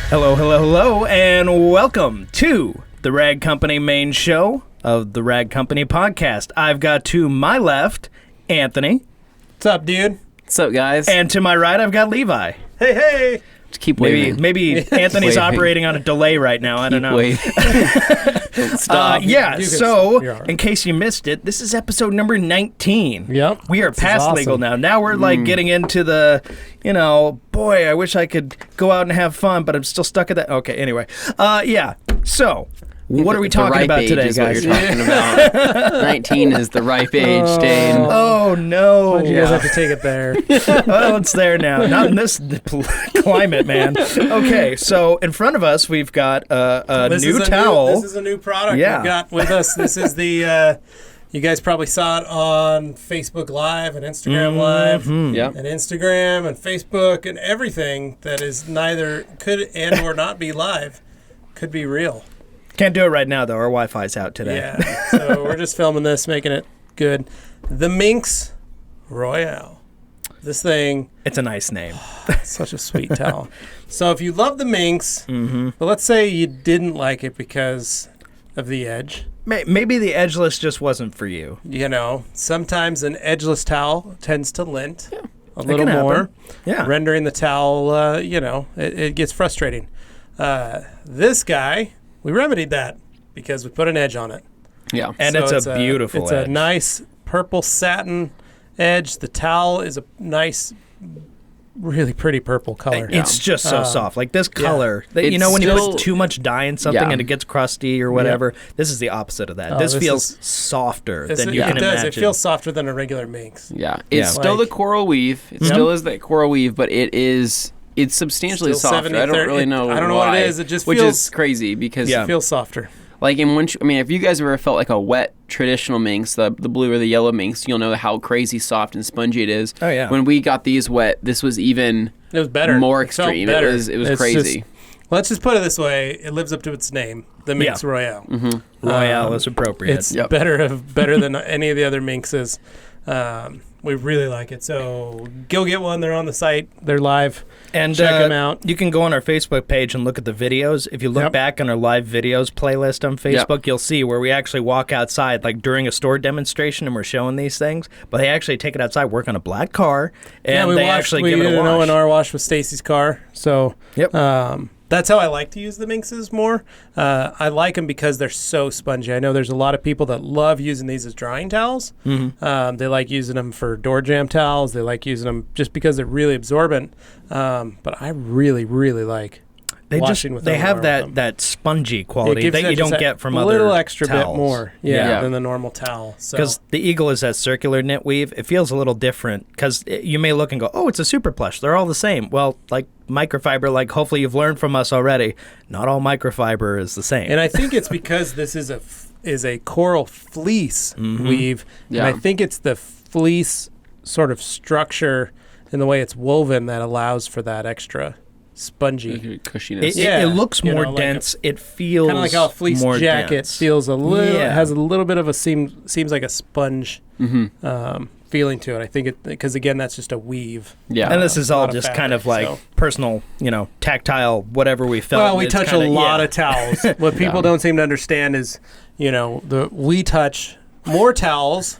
Hello, hello, hello, and welcome to the Rag Company main show of the Rag Company podcast. I've got to my left, Anthony. What's up, dude? What's up, guys? And to my right, I've got Levi. Hey, hey! Just keep waving. Maybe Anthony's operating on a delay right now. I don't know. Don't stop. So in case you missed it, this is episode number 19. Yep. We are past awesome. legal now. Now we're like getting into the, boy, I wish I could go out and have fun, but I'm still stuck at that. Okay, anyway. So what are we talking about today, is guys? What you're talking about. 19 is the ripe age, Dane. Oh, no. Why'd you guys have to take it there? Well, it's there now. Not in this climate, man. Okay, so in front of us, we've got a new towel. This is a new product we've got with us. This is the, you guys probably saw it on Facebook Live and Instagram Live. Yep. And Instagram and Facebook and everything that is neither could and or not be live could be real. Can't do it right now, though. Our Wi-Fi's out today. Yeah, so we're just filming this, making it good. The Minx Royale. This thing. It's a nice name. Such a sweet towel. So if you love the Minx, but let's say you didn't like it because of the edge. Maybe the edgeless just wasn't for you. Sometimes an edgeless towel tends to lint a little can more. happen. Yeah. Rendering the towel, it gets frustrating. This guy, we remedied that because we put an edge on it. Yeah. And So it's a beautiful It's edge. a nice purple satin edge. The towel is a nice, really pretty purple color. It's just so soft. Like this color, It's when you still- put too much dye in something Yeah. and it gets crusty or whatever, this is the opposite of that. This this feels is- softer than you it can does. imagine. It feels softer than a regular Minx. Yeah. It's still Like- the coral weave. It still is that coral weave, but it's substantially Still softer. 70, I don't really know I don't know why, what it is. It just which feels- is crazy because It feels softer. like if you guys ever felt like a wet traditional Minx, the blue or the yellow Minx, you'll know how crazy soft and spongy it is. Oh, yeah. When we got these wet, this was even It was better. more It felt extreme. better. It was It's crazy. Let's just put it this way: it lives up to its name, the Minx Royale. Royale is appropriate. It's better than any of the other Minxes. We really like it. So go get one. They're on the site. They're live. And check them out. You can go on our Facebook page and look at the videos. If you look back on our live videos playlist on Facebook, you'll see where we actually walk outside, like during a store demonstration, and we're showing these things. But they actually take it outside, work on a black car, and they actually give it a wash. We did an O&R wash with Stacy's car. So that's how I like to use the Minxes more. I like them because they're so spongy. I know there's a lot of people that love using these as drying towels. They like using them for door jamb towels. They like using them just because they're really absorbent. But I really, really like washing with them. They have that spongy quality that you don't get from other towels. A little extra towels. bit more than the normal towel. Because the Eagle is that circular knit weave. It feels a little different because you may look and go, oh, it's a super plush. They're all the same. Well, like microfiber, like hopefully you've learned from us already, not all microfiber is the same. And I think it's because this is a coral fleece weave. Yeah. And I think it's the fleece sort of structure in the way it's woven that allows for that extra spongy cushiness. It looks more dense. It feels kind of like how a fleece more jacket dense. feels a little. It has a little bit of a seems like a sponge feeling to it. I think it because again that's just a weave. Yeah, and this is all lot of just fabric, kind of like personal, tactile, whatever we felt. Well, we touch a lot of towels. What people don't seem to understand is, we touch more towels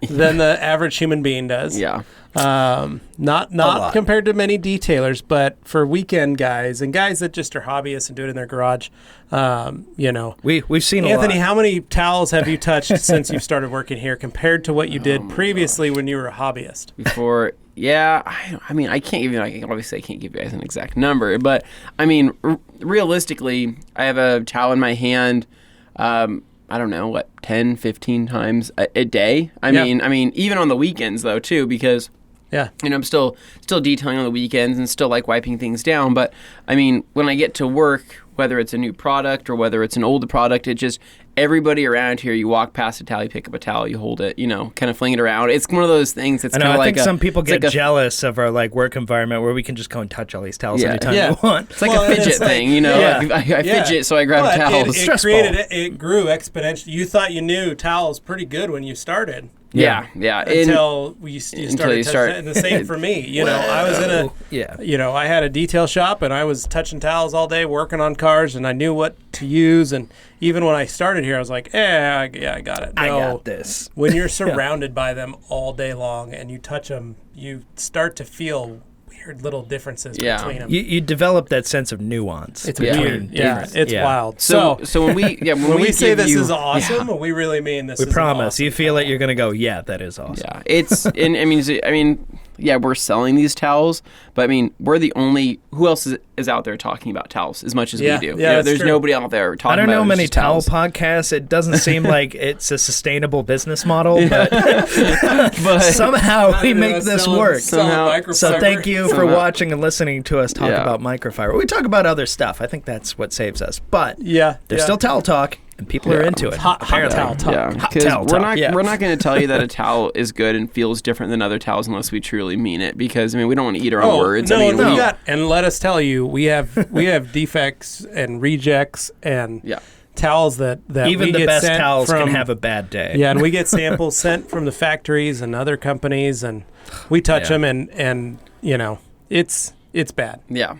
than the average human being does. Yeah. Not compared to many detailers, but for weekend guys and guys that just are hobbyists and do it in their garage, we've seen Anthony, a lot. how many towels have you touched since you started working here compared to what you did previously when you were a hobbyist? Before, I can't give you. Obviously, I can't give you guys an exact number, but realistically, I have a towel in my hand. I don't know, 10, 15 times a day. I mean, even on the weekends though too, because I'm still detailing on the weekends and still like wiping things down. But I mean, when I get to work, whether it's a new product or whether it's an older product, it just everybody around here, you walk past a towel, you pick up a towel, you hold it, kind of fling it around. It's one of those things that's kind of like I think some people get jealous of our work environment where we can just go and touch all these towels anytime we want. It's like a fidget thing, I fidget, so I grab towels. It grew exponentially. You thought you knew towels pretty good when you started. Yeah. Until you started touching, and the same for me. You know, I was in I had a detail shop, and I was touching towels all day, working on cars, and I knew what to use. And even when I started here, I was like, I got it. No, I got this. When you're surrounded by them all day long and you touch them, you start to feel weird little differences between them. You develop that sense of nuance. It's weird. It's wild. So when we say this is awesome, we really mean this. We is promise. awesome you feel it, you're gonna go, yeah, that is awesome. Yeah, it's. And I mean, we're selling these towels, but I mean, we're the only. Who else is out there talking about towels as much as we do? Yeah, there's true. nobody out there talking. I don't about know many towel towels. podcasts. It doesn't seem like it's a sustainable business model, but somehow we make this work. So thank you for watching and listening to us talk about microfiber. We talk about other stuff. I think that's what saves us. But there's still towel talk, and people are into it. Hot towel talk. Yeah, because we're not going to tell you that a towel is good and feels different than other towels unless we truly mean it. Because I mean, we don't want to eat our own words. No, I mean, and let us tell you, we have defects and rejects and towels that even we the get best sent towels from, can have a bad day. Yeah, and we get samples sent from the factories and other companies, and we touch them, and you know, it's bad. Yeah.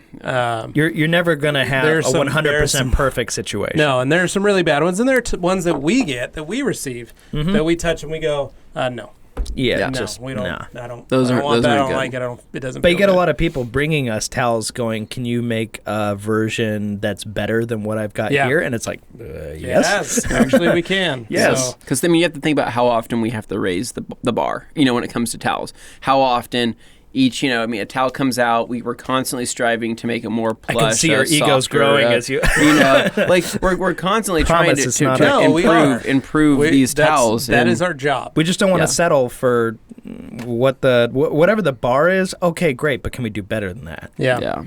You're never going to have a 100% perfect situation. No, and there are some really bad ones, and there are ones that we get, that we receive, that we touch and we go, no. Yeah, no, just we don't. nah. I don't. Those I aren't. don't want Those that. I aren't don't good. like it. I don't. It doesn't. But you feel get a good. lot of people bringing us towels going, can you make a version that's better than what I've got here? And it's like, yes. Actually, we can. Yes. Because then you have to think about how often we have to raise the bar, you know, when it comes to towels. How often each, you know, I mean, a towel comes out, we're constantly striving to make it more plush. I can see your egos softer, growing as you... you know, like we're constantly trying to improve these towels. That is our job. We just don't want to settle for whatever the bar is. Okay, great, but can we do better than that? Yeah.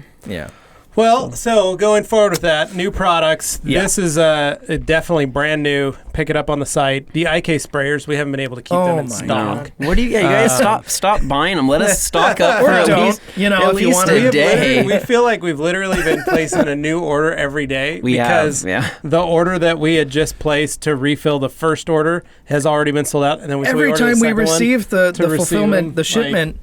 Well, so going forward with that, new products. This is definitely brand new. Pick it up on the site. The IK sprayers, we haven't been able to keep them in stock. What do you guys stop buying them? Let us stock up for at least, if you want a day. We feel like we've literally been placing a new order every day because the order that we had just placed to refill the first order has already been sold out, and then every time we receive the fulfillment, the shipment,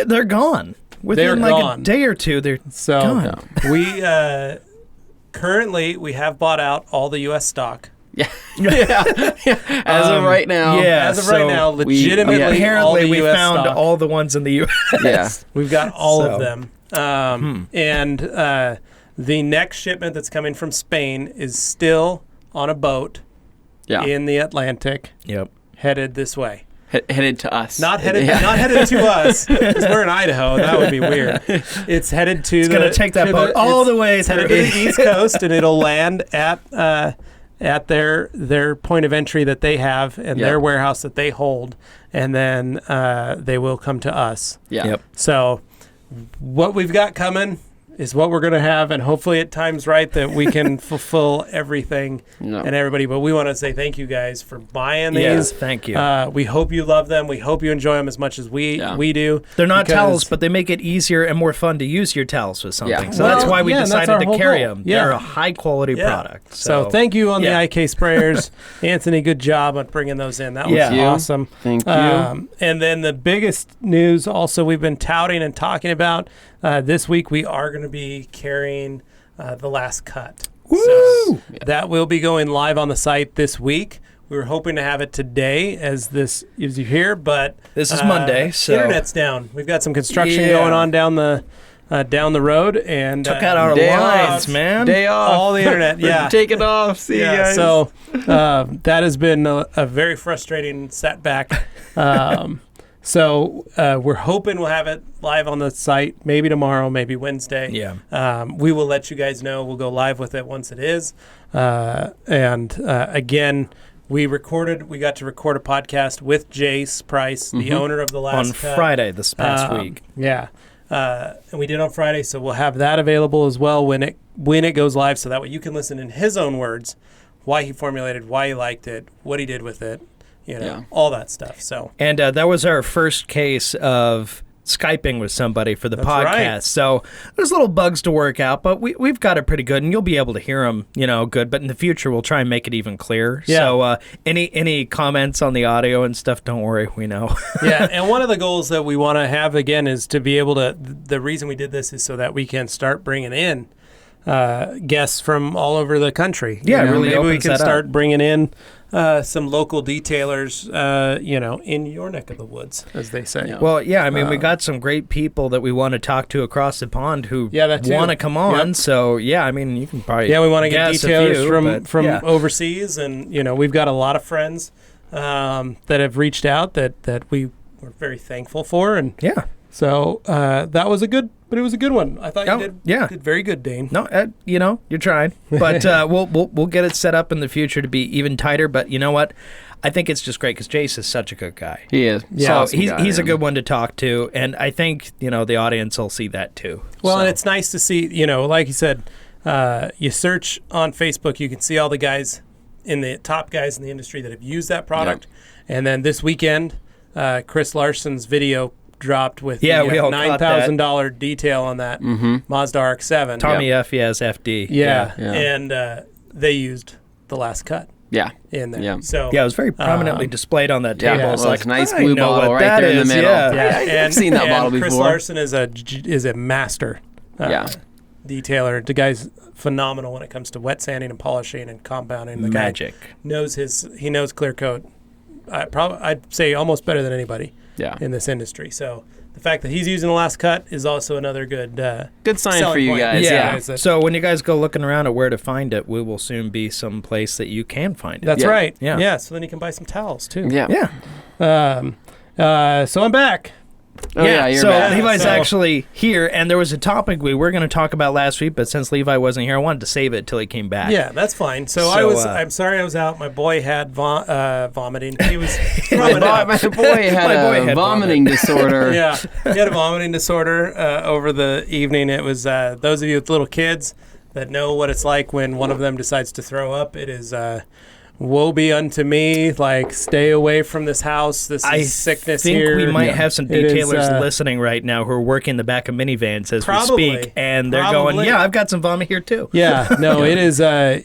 they're gone. Within a day or two, they're gone. We currently we have bought out all the U.S. stock. As of right now. As of right now, legitimately, apparently we US found stock. all the ones in the U.S. We've got all of them. And the next shipment that's coming from Spain is still on a boat in the Atlantic, headed this way. Headed to us. Not headed to us, because we're in Idaho. That would be weird. It's headed to It's going to take that boat all the way to the East Coast, and it'll land at their point of entry that they have and their warehouse that they hold, and then they will come to us. So what we've got coming is what we're going to have, and hopefully it times right that we can fulfill everything and everybody. But we want to say thank you guys for buying these. Yes, thank you. We hope you love them. We hope you enjoy them as much as we do. They're not towels, but they make it easier and more fun to use your towels with something. So that's why we decided to carry them. They're a high-quality product. So thank you on the IK sprayers. Anthony, good job on bringing those in. That was awesome. Thank you. And then the biggest news also we've been touting and talking about, this week we are going to be carrying the last cut. Woo! So that will be going live on the site this week. We were hoping to have it today as you hear, but this is Monday, so internet's down. We've got some construction going on down the road, and took out our lines, man. Day off. All the internet, Take it off. See you guys. So that has been a very frustrating setback. So we're hoping we'll have it live on the site maybe tomorrow, maybe Wednesday. We will let you guys know. We'll go live with it once it is. Again, we got to record a podcast with Jace Price, the owner of the last cut. On Friday this past week. And we did on Friday, so we'll have that available as well when it goes live, so that way you can listen in his own words why he formulated, why he liked it, what he did with it. All that stuff. So and that was our first case of Skyping with somebody for the podcast. Right. So there's little bugs to work out, but we've got it pretty good, and you'll be able to hear them, good. But in the future, we'll try and make it even clearer. Yeah. So any comments on the audio and stuff, don't worry, we know. Yeah, and one of the goals that we want to have, again, is to be able to, the reason we did this is so that we can start bringing in guests from all over the country. Yeah, it really maybe we opens can that start up. bringing in some local detailers, in your neck of the woods, as they say. Well, we got some great people that we want to talk to across the pond who that too. want to come on. Yep. So, you can probably we want to get guess a detailers few, from overseas, and, we've got a lot of friends that have reached out that we were very thankful for. And so that was it was a good one. I thought you did very good, Dane. No, you're trying, but we'll get it set up in the future to be even tighter. But you know what? I think it's just great because Jace is such a good guy. He is. So he's a good one to talk to, and I think the audience will see that too. Well, and it's nice to see, like you said, you search on Facebook, you can see all the guys top guys in the industry that have used that product, and then this weekend, Chris Larson's video dropped with $9,000 detail on that Mazda RX-7. Tommy F, FD. Yeah. And they used the last cut. Yeah. In there. Yeah. So it was very prominently displayed on that table. Yeah, It's like nice blue bottle right there in the middle. Yeah. I've seen that bottle before. Chris Larson is a master detailer. The guy's phenomenal when it comes to wet sanding and polishing and compounding. The Magic. Guy knows clear coat. I'd say almost better than anybody in this industry. So the fact that he's using the last cut is also another good sign for you point. guys. Yeah. So when you guys go looking around at where to find it, we will soon be some place that you can find it. That's right. Yeah. Yeah. So then you can buy some towels too. Yeah. So I'm back. Oh, you're so back. Levi's actually here, and there was a topic we were going to talk about last week, but since Levi wasn't here, I wanted to save it till he came back. Yeah, that's fine. So I'm sorry I was out. My boy had vomiting. He was my boy had a vomiting disorder. Yeah, he had a vomiting disorder over the evening. It was those of you with little kids that know what it's like when one of them decides to throw up. It is woe be unto me, like, stay away from this house. This is sickness here. I think we might have some detailers listening right now who are working the back of minivans as we speak, and they're going, I've got some vomit here too. Yeah, no, it is a...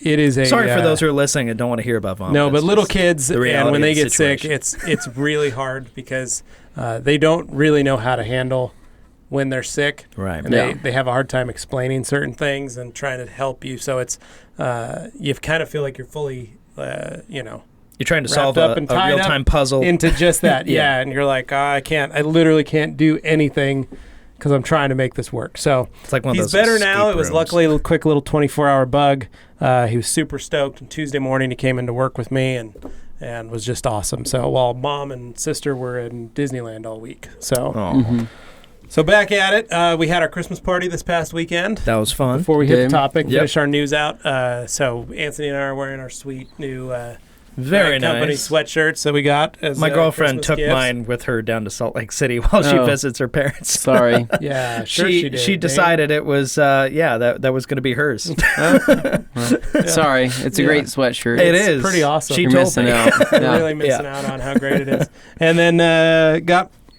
Sorry for those who are listening and don't want to hear about vomit. No, but little kids, and when they get situation. sick, it's really hard because they don't really know how to handle when they're sick. Right. And they have a hard time explaining certain things and trying to help you. So it's, you kind of feel like you're fully... you're trying to solve a real-time puzzle into just that. And you're like, I literally can't do anything because I'm trying to make this work. So it's like one of he's those better now. It was rooms. luckily a quick little 24-hour bug. He was super stoked, and Tuesday morning he came into work with me and was just awesome. So while mom and sister were in Disneyland all week. So So back at it. We had our Christmas party this past weekend. That was fun. Before we hit the topic, finish our news out. So Anthony and I are wearing our sweet new very company nice sweatshirts that we got. As my girlfriend Christmas took gifts. Mine with her down to Salt Lake City while she visits her parents. Sorry. Yeah, sure she did. She decided it was that was going to be hers. Sorry, it's a great sweatshirt. It's pretty awesome. She You're told missing me. out. Really missing out on how great it is. And then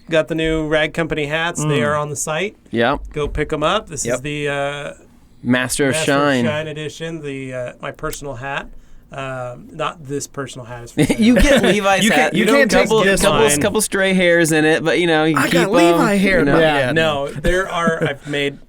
got the new Rag Company hats. They are on the site. Yep. Go pick them up. This is the Master of Shine edition. The my personal hat. Not this personal hat. You get Levi's hat. You can't take couple stray hairs in it, but you can I keep got Levi hair. No, there are. I've made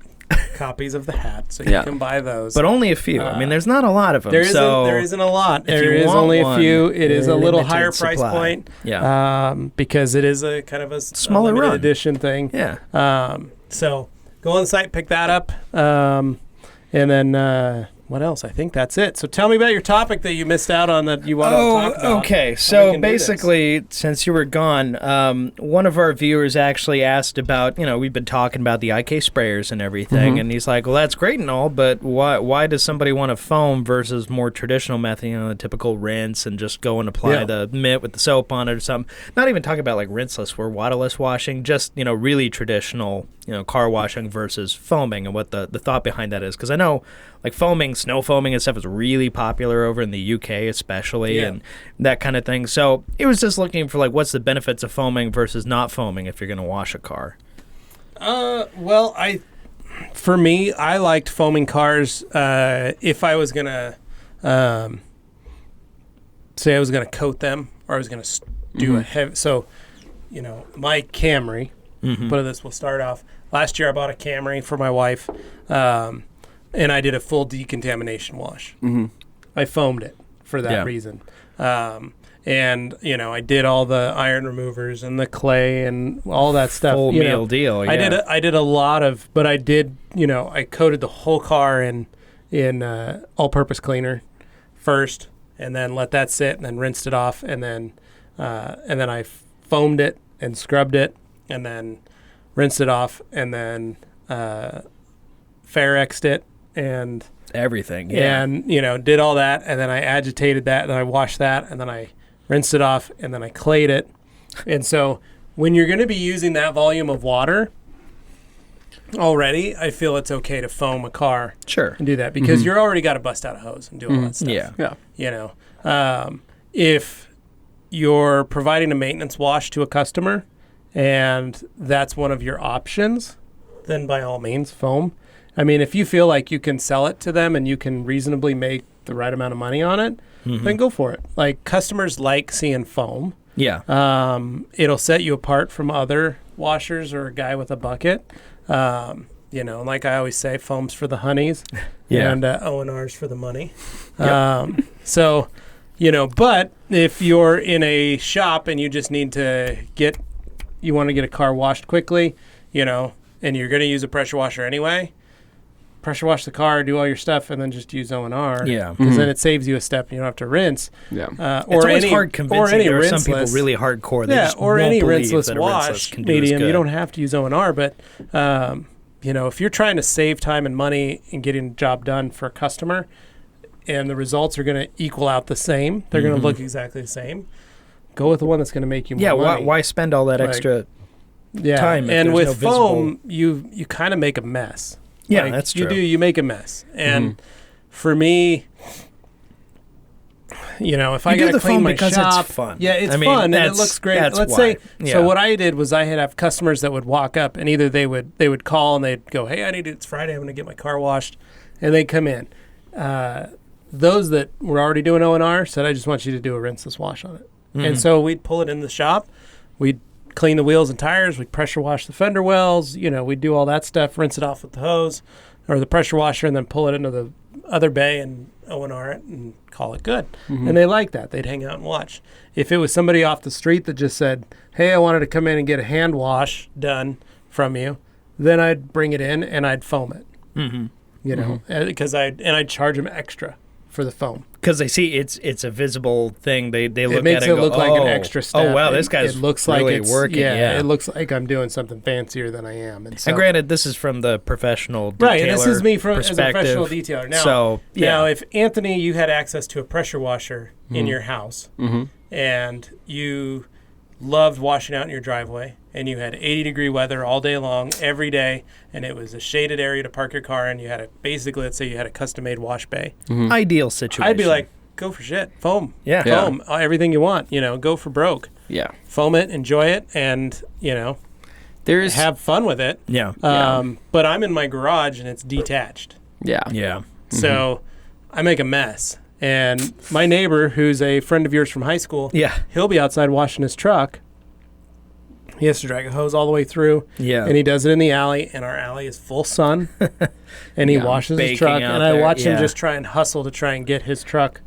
copies of the hat, so you can buy those. But only a few. I mean, there's not a lot of them. There isn't a lot. There is only a few. It is a little higher price point. Yeah. Because it is a kind of a smaller limited run edition thing. Yeah. So go on the site, pick that up, and then. What else? I think that's it. So tell me about your topic that you missed out on that you want to talk about. Okay. So basically, since you were gone, one of our viewers actually asked about, we've been talking about the IK sprayers and everything, and he's like, well, that's great and all, but why does somebody want a foam versus more traditional method, the typical rinse and just go and apply the mitt with the soap on it or something? Not even talking about like rinseless or waterless washing, just, really traditional, car washing versus foaming and what the thought behind that is. Because I know like foaming, snow foaming and stuff is really popular over in the UK especially and that kind of thing. So it was just looking for like what's the benefits of foaming versus not foaming if you're going to wash a car. Well, for me, I liked foaming cars. If I was gonna say I was gonna coat them, or I was gonna do a heavy. So, my Camry. But this will start off. Last year, I bought a Camry for my wife, and I did a full decontamination wash. I foamed it for that reason. And, I did all the iron removers and the clay and all that stuff. Full meal deal, yeah. I did a lot of, but I did, I coated the whole car in all-purpose cleaner first, and then let that sit, and then rinsed it off, and then I foamed it and scrubbed it, and then rinsed it off, and then Ferrexed it, and everything, yeah. And, did all that, and then I agitated that, and then I washed that, and then I rinsed it off, and then I clayed it. And so when you're going to be using that volume of water already, I feel it's okay to foam a car. Sure. And do that, because you're already got to bust out a hose and do all that stuff. Yeah. If you're providing a maintenance wash to a customer and that's one of your options, then by all means, foam. I mean, if you feel like you can sell it to them and you can reasonably make the right amount of money on it, then go for it. Like, customers like seeing foam. Yeah. It'll set you apart from other washers or a guy with a bucket. Like I always say, foam's for the honeys and O&R's for the money. So, but if you're in a shop and you just need to you want to get a car washed quickly, and you're going to use a pressure washer anyway, pressure wash the car, do all your stuff, and then just use O&R. Yeah. Because then it saves you a step and you don't have to rinse. Yeah. It's always hard convincing. There are some people really hardcore. They just or won't any believe rinseless that a wash rinseless can do medium. as You good. don't have to use O&R, but if you're trying to save time and money and getting the job done for a customer, and the results are going to equal out the same, they're going to look exactly the same, go with the one that's going to make you more money. Why spend all that extra time? And with foam, you kind of make a mess. Yeah, that's true. You make a mess. And for me, if I got to clean my shop, it's fun. Yeah, it's fun and it looks great. Let's say, so what I did was I had have customers that would walk up, and either they would call and they'd go, "Hey, it's Friday, I'm going to get my car washed," and they'd come in. Those that were already doing O&R said, "I just want you to do a rinseless wash on it." And so we'd pull it in the shop, we'd clean the wheels and tires, we'd pressure wash the fender wells, we'd do all that stuff, rinse it off with the hose or the pressure washer, and then pull it into the other bay and O&R it and call it good. And they liked that. They'd hang out and watch. If it was somebody off the street that just said, "Hey, I wanted to come in and get a hand wash done from you," then I'd bring it in and I'd foam it. Because I'd charge them extra for the foam. Because they see it's a visible thing. They look at it and go, it makes it look like an extra step. Oh, wow, this guy's really working. Yeah, it looks like I'm doing something fancier than I am. And granted, this is from the professional detailer right, this is me as a professional perspective. detailer. Now, if, Anthony, you had access to a pressure washer in your house, and you loved washing out in your driveway, and you had 80-degree weather all day long, every day, and it was a shaded area to park your car, and you had let's say you had a custom-made wash bay. Ideal situation. I'd be like, go for shit. Foam. Yeah. Foam. Everything you want. Go for broke. Yeah. Foam it, enjoy it, and, have fun with it. Yeah. But I'm in my garage, and it's detached. Yeah. Yeah. So I make a mess. And my neighbor, who's a friend of yours from high school, he'll be outside washing his truck. He has to drag a hose all the way through. Yeah. And he does it in the alley, and our alley is full sun. And he washes his truck, and I watch him just try and hustle to try and get his truck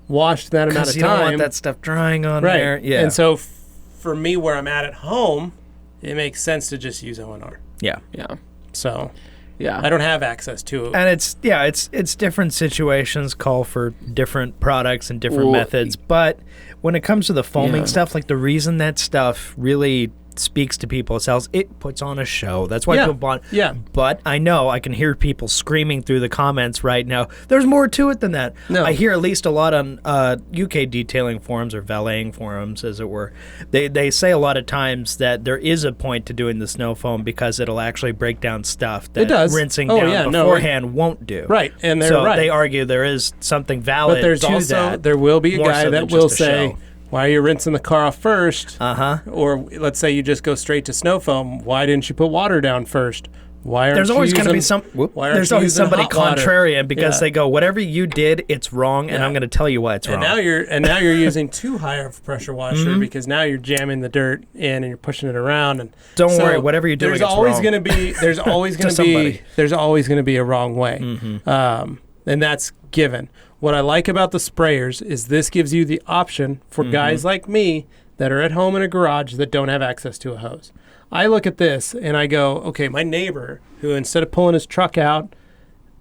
washed that amount of time. You don't want that stuff drying on there. Yeah. And so for me, where I'm at home, it makes sense to just use O&R. Yeah. Yeah. So... yeah, I don't have access to it. And it's different situations call for different products and different methods. But when it comes to the foaming stuff, like the reason that stuff really speaks to people, it puts on a show. That's why people want. Yeah. But I know I can hear people screaming through the comments right now. There's more to it than that. No. I hear at least a lot on UK detailing forums or valeting forums, as it were. They say a lot of times that there is a point to doing the snow foam because it'll actually break down stuff that rinsing down beforehand won't do. Right, and they argue there is something valid. But there's to also that. There will be a guy that will say, Why are you rinsing the car off first? Or let's say you just go straight to snow foam. Why didn't you put water down first? Why aren't there's always going to be there's always somebody contrarian because they go, whatever you did, it's wrong, and I'm going to tell you why it's wrong. Now you're using too high of a pressure washer because now you're jamming the dirt in and you're pushing it around. And don't worry, whatever you do, there's always going to be there's always going to be a wrong way, and that's given. What I like about the sprayers is this gives you the option for guys like me that are at home in a garage that don't have access to a hose. I look at this and I go, okay, my neighbor who instead of pulling his truck out,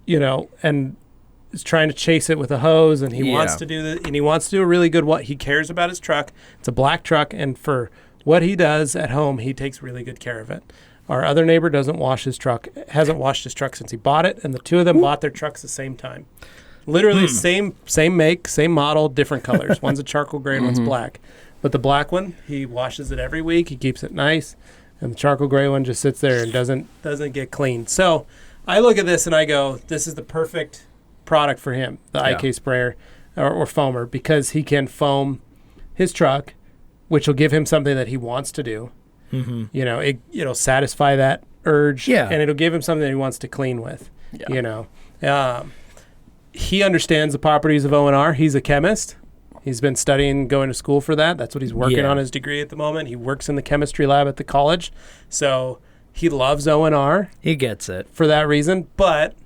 and is trying to chase it with a hose, and he wants to do a really good he cares about his truck. It's a black truck, and for what he does at home, he takes really good care of it. Our other neighbor hasn't washed his truck since he bought it, and the two of them bought their trucks the same time. Literally same make, same model, different colors. One's a charcoal gray and one's black. But the black one, he washes it every week. He keeps it nice. And the charcoal gray one just sits there and doesn't get cleaned. So I look at this and I go, this is the perfect product for him, the IK sprayer or foamer, because he can foam his truck, which will give him something that he wants to do. It'll satisfy that urge, and it'll give him something that he wants to clean with. He understands the properties of O&R. He's a chemist. He's been studying, going to school for that. That's what he's working on his degree at the moment. He works in the chemistry lab at the college. So he loves O&R. He gets it. For that reason. But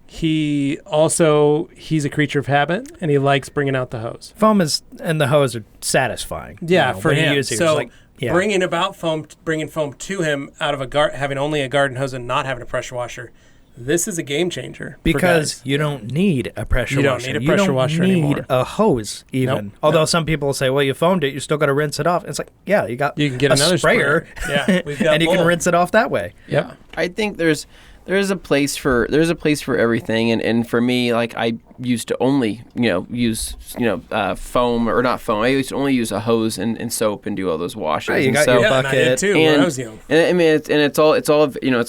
he's a creature of habit, and he likes bringing out the hose. Foam and the hose are satisfying. Yeah, for him. So bringing foam to him out of having only a garden hose and not having a pressure washer, this is a game changer. Because you don't need a pressure washer. You don't need a pressure washer anymore. You don't need a hose even. Nope. Although some people say, well, you foamed it, you still got to rinse it off. It's like, you can get another sprayer. We've got and you can rinse it off that way. Yeah. I think there's a place for everything, and for me, like, I used to only use foam, or not foam. I used to only use a hose and soap and do all those washes. Right, you got your bucket. And I did too when I was young. And I mean, it's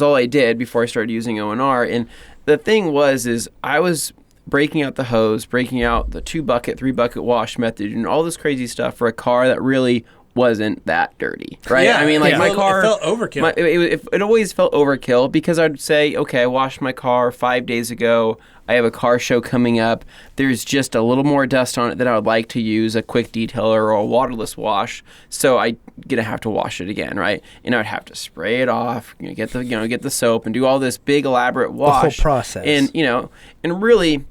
all I did before I started using O&R. And the thing is I was breaking out the hose, breaking out the 2-bucket, 3-bucket wash method, and all this crazy stuff for a car that really wasn't that dirty, right? Yeah, I mean, like, my car, it felt overkill. It always felt overkill because I'd say, okay, I washed my car 5 days ago. I have a car show coming up. There's just a little more dust on it that I would like to use a quick detailer or a waterless wash. So I'm gonna have to wash it again, right? And I'd have to spray it off, get the soap and do all this big elaborate wash. The whole process. And really,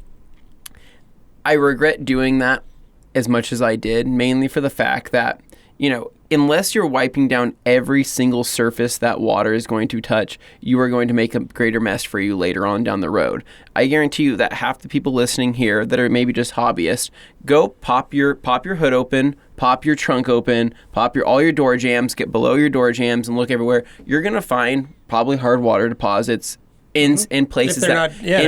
I regret doing that as much as I did, mainly for the fact that, unless you're wiping down every single surface that water is going to touch, you are going to make a greater mess for you later on down the road. I guarantee you that half the people listening here that are maybe just hobbyists, go pop your hood open, pop your trunk open, pop all your door jambs, get below your door jambs and look everywhere. You're going to find probably hard water deposits in places if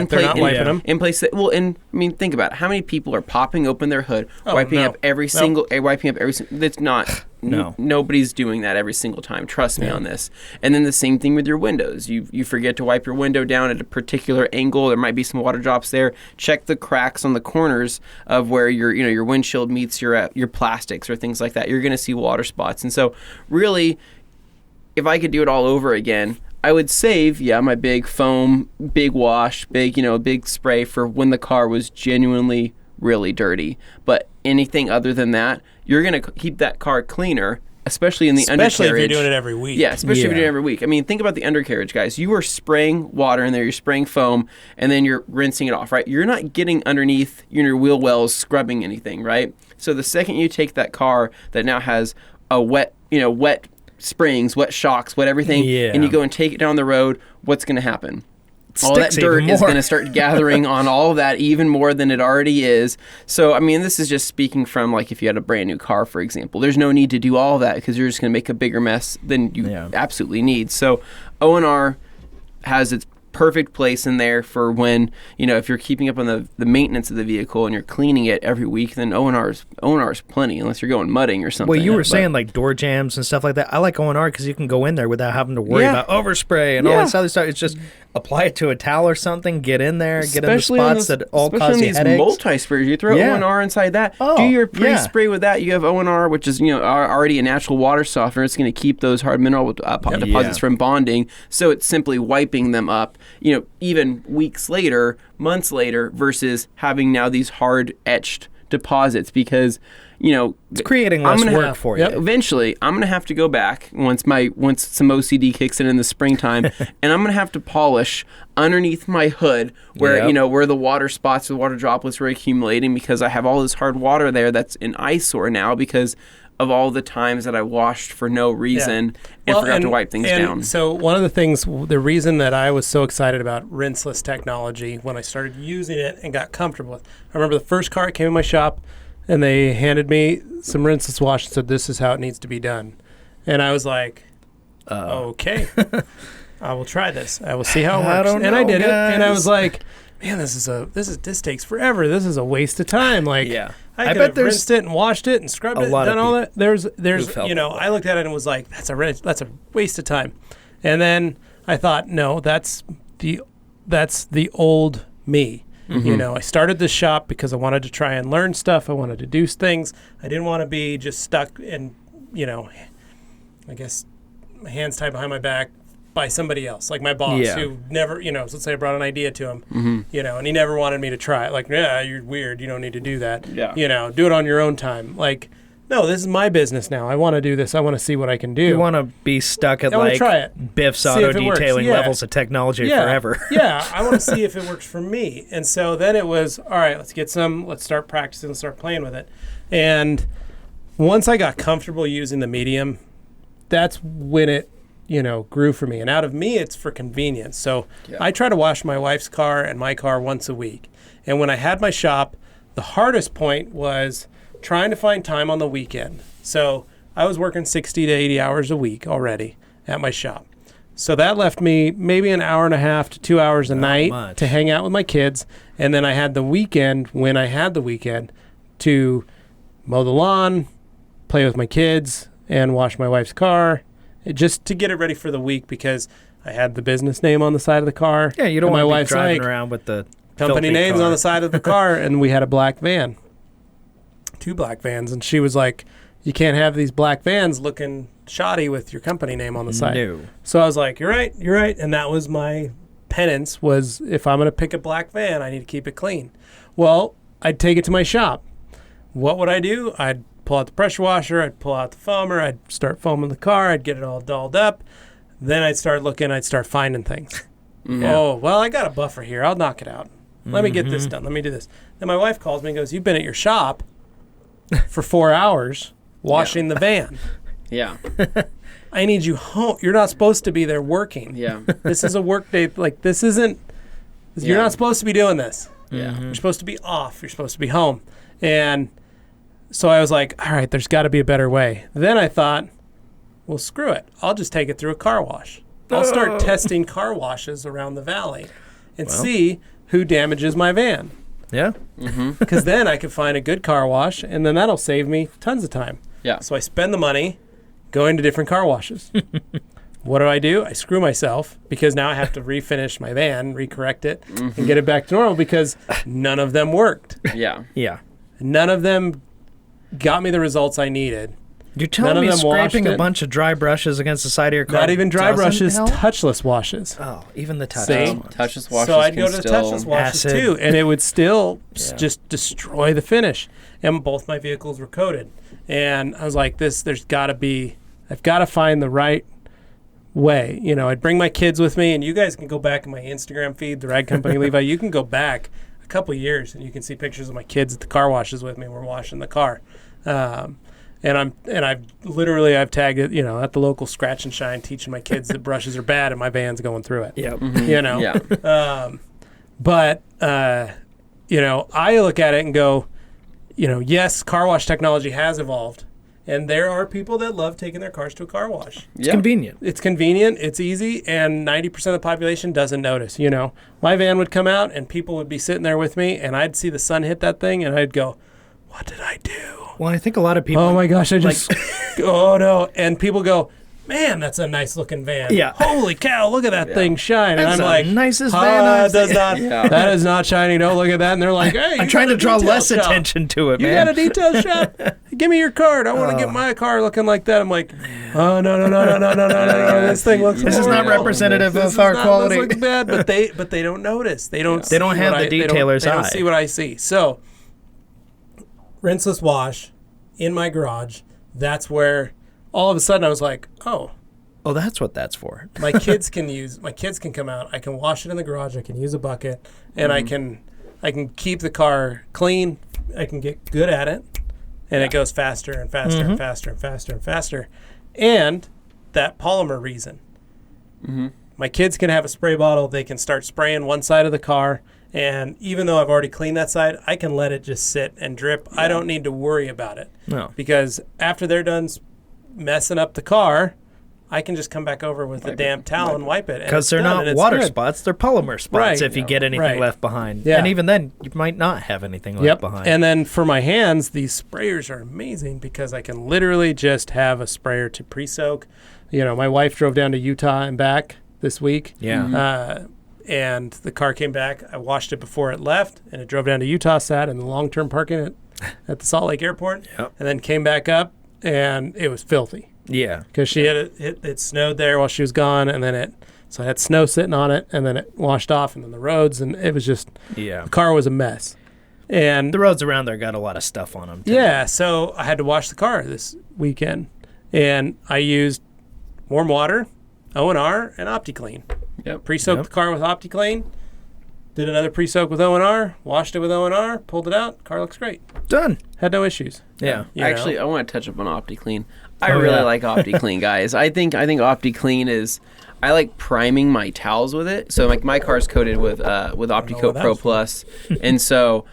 they're not wiping them. In places think about it. How many people are popping open their hood, wiping up every single. That's not. No. Nobody's doing that every single time. Trust me on this. And then the same thing with your windows. You forget to wipe your window down at a particular angle. There might be some water drops there. Check the cracks on the corners of where your windshield meets your plastics or things like that. You're going to see water spots. And so, really, if I could do it all over again, I would save, my big foam, big wash, big spray for when the car was genuinely really dirty. But anything other than that, you're going to keep that car cleaner, especially in the undercarriage. Especially if you're doing it every week. Yeah, especially if you're doing it every week. I mean, think about the undercarriage, guys. You are spraying water in there, you're spraying foam, and then you're rinsing it off, right? You're not getting underneath your wheel wells scrubbing anything, right? So the second you take that car that now has a wet springs, wet shocks, wet everything, and you go and take it down the road, what's going to happen? All that dirt is going to start gathering on all of that even more than it already is. So, I mean, this is just speaking from, like, if you had a brand new car, for example. There's no need to do all of that because you're just going to make a bigger mess than you absolutely need. So, O&R has its perfect place in there for when, if you're keeping up on the maintenance of the vehicle and you're cleaning it every week, then O&R's plenty, unless you're going mudding or something. Well, you were saying like door jams and stuff like that. I like O&R because you can go in there without having to worry about overspray and all this other stuff. It's just apply it to a towel or something, get in there, get in the spots that all cause you headaches. Especially on these multi-sprays. You throw O&R inside that. Do your pre-spray with that. You have O&R, which is already a natural water softener. It's going to keep those hard mineral deposits from bonding. So it's simply wiping them up, even weeks later, months later, versus having now these hard etched deposits, because it's creating less work for you. Eventually, I'm gonna have to go back once some OCD kicks in the springtime, and I'm gonna have to polish underneath my hood where where the water spots, the water droplets were accumulating, because I have all this hard water there that's an eyesore now because of all the times that I washed for no reason and forgot to wipe things down. So one of the things, the reason that I was so excited about rinseless technology when I started using it and got comfortable with, I remember the first car that came in my shop, and they handed me some rinseless wash and said, this is how it needs to be done. And I was like, okay, I will try this. I will see how it works. And I did it. And I was like, man, this takes forever. This is a waste of time. Like, I could have rinsed it and washed it and scrubbed it and done all that. There's I looked at it and was like, that's a waste of time. And then I thought, no, that's the old me. I started this shop because I wanted to try and learn stuff. I wanted to do things. I didn't want to be just stuck in, I guess, my hands tied behind my back by somebody else, like my boss, who never, let's say I brought an idea to him, and he never wanted me to try it. Like, you're weird. You don't need to do that. Yeah. Do it on your own time. Like, no, this is my business now. I want to do this. I want to see what I can do. You want to be stuck at try it. Biff's auto detailing levels of technology forever. I want to see if it works for me. And so then it was, all right, let's start practicing, let's start playing with it. And once I got comfortable using the medium, that's when it, grew for me. And out of me, it's for convenience. So I try to wash my wife's car and my car once a week. And when I had my shop, the hardest point was trying to find time on the weekend. So I was working 60 to 80 hours a week already at my shop. So that left me maybe an hour and a half to 2 hours a night to hang out with my kids. And then I had the weekend, when I had the weekend, to mow the lawn, play with my kids, and wash my wife's car, just to get it ready for the week, because I had the business name on the side of the car. Yeah, you don't want to be driving around with the company names on the side of the car. And we had a black van. 2 black vans, and she was like, you can't have these black vans looking shoddy with your company name on the side. No. So I was like, you're right. And that was my penance, was if I'm going to pick a black van, I need to keep it clean. Well, I'd take it to my shop. What would I do? I'd pull out the pressure washer, I'd pull out the foamer, I'd start foaming the car, I'd get it all dolled up. Then I'd start finding things. Oh, well, I got a buffer here. I'll knock it out. Let me get this done. Let me do this. Then my wife calls me and goes, you've been at your shop for 4 hours washing the van. Yeah. I need you home. You're not supposed to be there working. Yeah. This is a work day. Like, this isn't, you're not supposed to be doing this. Yeah. You're supposed to be off. You're supposed to be home. And so I was like, all right, there's got to be a better way. Then I thought, well, screw it. I'll just take it through a car wash. I'll start testing car washes around the valley and see who damages my van. Yeah. Because then I could find a good car wash, and then that'll save me tons of time. Yeah. So I spend the money going to different car washes. What do? I screw myself, because now I have to refinish my van, recorrect it, and get it back to normal, because none of them worked. Yeah. Yeah. None of them got me the results I needed. You're telling me scraping a bunch of dry brushes against the side of your car? Not even dry brushes, touchless washes. Oh, even the touchless ones. Touchless washes. So I'd go to the touchless washes too, and it would still just destroy the finish. And both my vehicles were coated. And I was like, I've got to find the right way. I'd bring my kids with me, and you guys can go back in my Instagram feed, the Rag Company Levi. You can go back a couple of years, and you can see pictures of my kids at the car washes with me. We're washing the car. And I've tagged it, at the local Scratch and Shine, teaching my kids that brushes are bad and my van's going through it. Yep. Yeah. But I look at it and go, yes, car wash technology has evolved, And there are people that love taking their cars to a car wash. It's convenient. It's convenient, it's easy, and 90% of the population doesn't notice. You know, my van would come out and people would be sitting there with me, and I'd see the sun hit that thing, and I'd go, what did I do? Well, I think a lot of people... Oh my gosh, I just... oh no. And people go, man, that's a nice looking van. Yeah. Holy cow, look at that thing shine. And That's I'm the like, nicest van I've does seen." not, that is not shiny. Don't look at that. And they're like, hey, I'm trying to draw less attention to it, You man. got a detail shop? Give me your card. I want to get my car looking like that. I'm like, oh, no. This thing looks This is not representative of our quality. This looks bad, but they don't notice. They don't They don't have the detailer's They eye. don't see what I see. So, rinseless wash in my garage, that's where all of a sudden I was like, oh, that's what that's for. my kids can come out. I can wash it in the garage. I can use a bucket, and I can keep the car clean. I can get good at it, and it goes faster and faster and faster and faster and faster. And that polymer reason. My kids can have a spray bottle. They can start spraying one side of the car, and even though I've already cleaned that side, I can let it just sit and drip. I don't need to worry about it. No. Because after they're done messing up the car, I can just come back over with a damp towel and wipe it. Because they're not water spots, they're polymer spots Right. if you get anything left behind. Yeah. And even then, you might not have anything left behind. And then for my hands, these sprayers are amazing because I can literally just have a sprayer to pre-soak. You know, my wife drove down to Utah and back this week. Yeah. And the car came back. I washed it before it left, and it drove down to Utah, sat in the long-term parking at the Salt Lake Airport, and then came back up, and it was filthy. Yeah. Because she had it snowed there while she was gone, and then so I had snow sitting on it, and then it washed off, and then the roads, and it was just, the car was a mess. And the roads around there got a lot of stuff on them, too. Yeah, so I had to wash the car this weekend, and I used warm water, O&R, and OptiClean. Pre-soaked the car with OptiClean, did another pre-soak with O&R, washed it with O&R, pulled it out, car looks great. Done. Had no issues. Yeah. Actually, I want to touch up on OptiClean. I really like OptiClean, guys. I think OptiClean is... I like priming my towels with it. So like my car's coated with OptiCoat Pro Plus, and so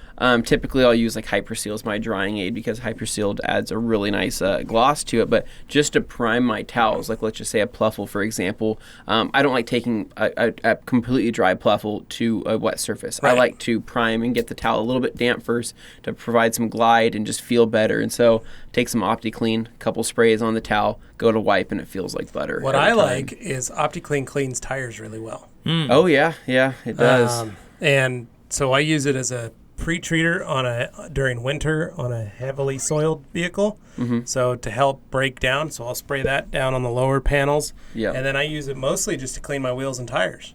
typically I'll use like Hyperseal as my drying aid because Hyperseal adds a really nice gloss to it. But just to prime my towels, like let's just say a pluffle for example, I don't like taking a completely dry pluffle to a wet surface. I like to prime and get the towel a little bit damp first to provide some glide and just feel better. And so take some OptiClean, couple sprays on the towel, go to wipe, and it feels like butter. What I like is OptiClean cleans tires really well. Oh yeah, it does. And so I use it as a pre-treater during winter on a heavily soiled vehicle. So to help break down, so I'll spray that down on the lower panels. And then I use it mostly just to clean my wheels and tires.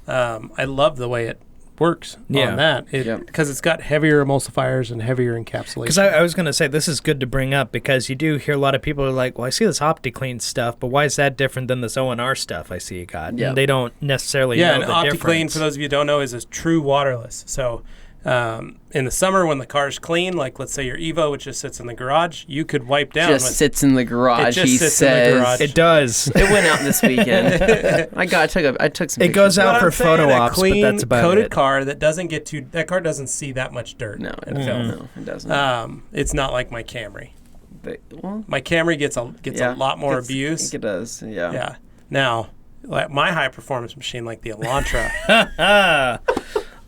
I love the way it works on that because it's got heavier emulsifiers and heavier encapsulation. Because I was going to say, this is good to bring up because you do hear a lot of people are like, well, I see this OptiClean stuff, but why is that different than this O&R stuff I see you got? And they don't necessarily know the difference. OptiClean, for those of you who don't know, is a true waterless. So in the summer when the car's clean, like let's say your Evo, which just sits in the garage, you could wipe down. Sits in the garage, he says. In the garage. It does. It went out this weekend. I took some pictures. It goes out for photo ops, but that's about coated it. car that doesn't get that car doesn't see that much dirt. No, it doesn't. It's not like my Camry. My Camry gets a lot more abuse. I think it does. Yeah. Now, like my high performance machine, like the Elantra.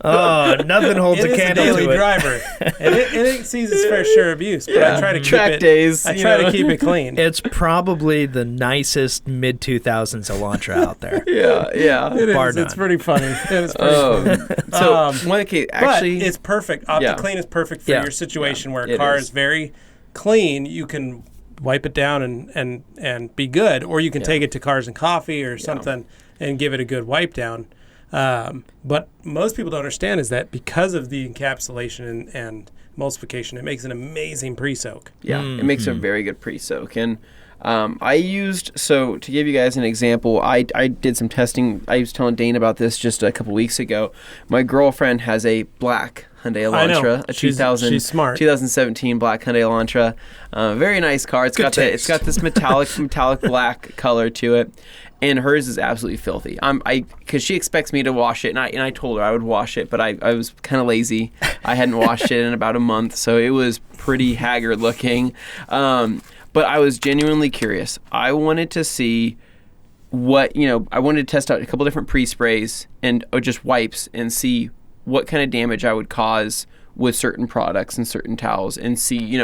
Oh, nothing holds a candle to it. It is a daily driver, and it sees its fair share of abuse. But I try to keep it clean. It's probably the nicest mid 2000s Elantra out there. Yeah. It is. It's pretty funny. It is pretty funny. So, actually, but it's perfect. OptiClean is perfect for your situation where a car is very clean. You can wipe it down and be good, or you can take it to Cars and Coffee or something and give it a good wipe down. But most people don't understand is that because of the encapsulation and emulsification, it makes an amazing pre-soak. Yeah, it makes a very good pre-soak. And to give you guys an example, I did some testing. I was telling Dane about this just a couple weeks ago. My girlfriend has a black Hyundai Elantra, she's smart. 2017 black Hyundai Elantra. Very nice car. It's got this metallic black color to it. And hers is absolutely filthy. Because she expects me to wash it, and I told her I would wash it, but I was kind of lazy. I hadn't washed it in about a month, so it was pretty haggard looking. But I was genuinely curious. I wanted to see I wanted to test out a couple different pre-sprays and just wipes and see what kind of damage I would cause with certain products and certain towels, and see,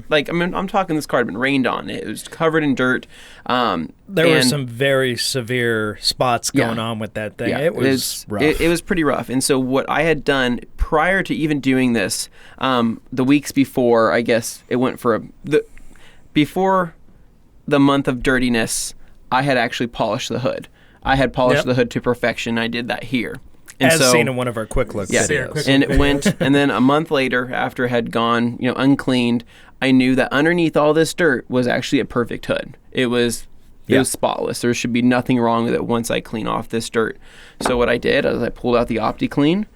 like, I mean, I'm talking, this car had been rained on. It was covered in dirt. There were some very severe spots going on with that thing. It was rough. It was pretty rough. And so what I had done prior to even doing this, the weeks before, I guess it went before the month of dirtiness, I had actually polished the hood. I had polished the hood to perfection. I did that here. And as seen in one of our quick look videos. And it went, and then a month later, after it had gone, uncleaned, I knew that underneath all this dirt was actually a perfect hood. It was spotless. There should be nothing wrong with it once I clean off this dirt. So what I did is I pulled out the OptiClean,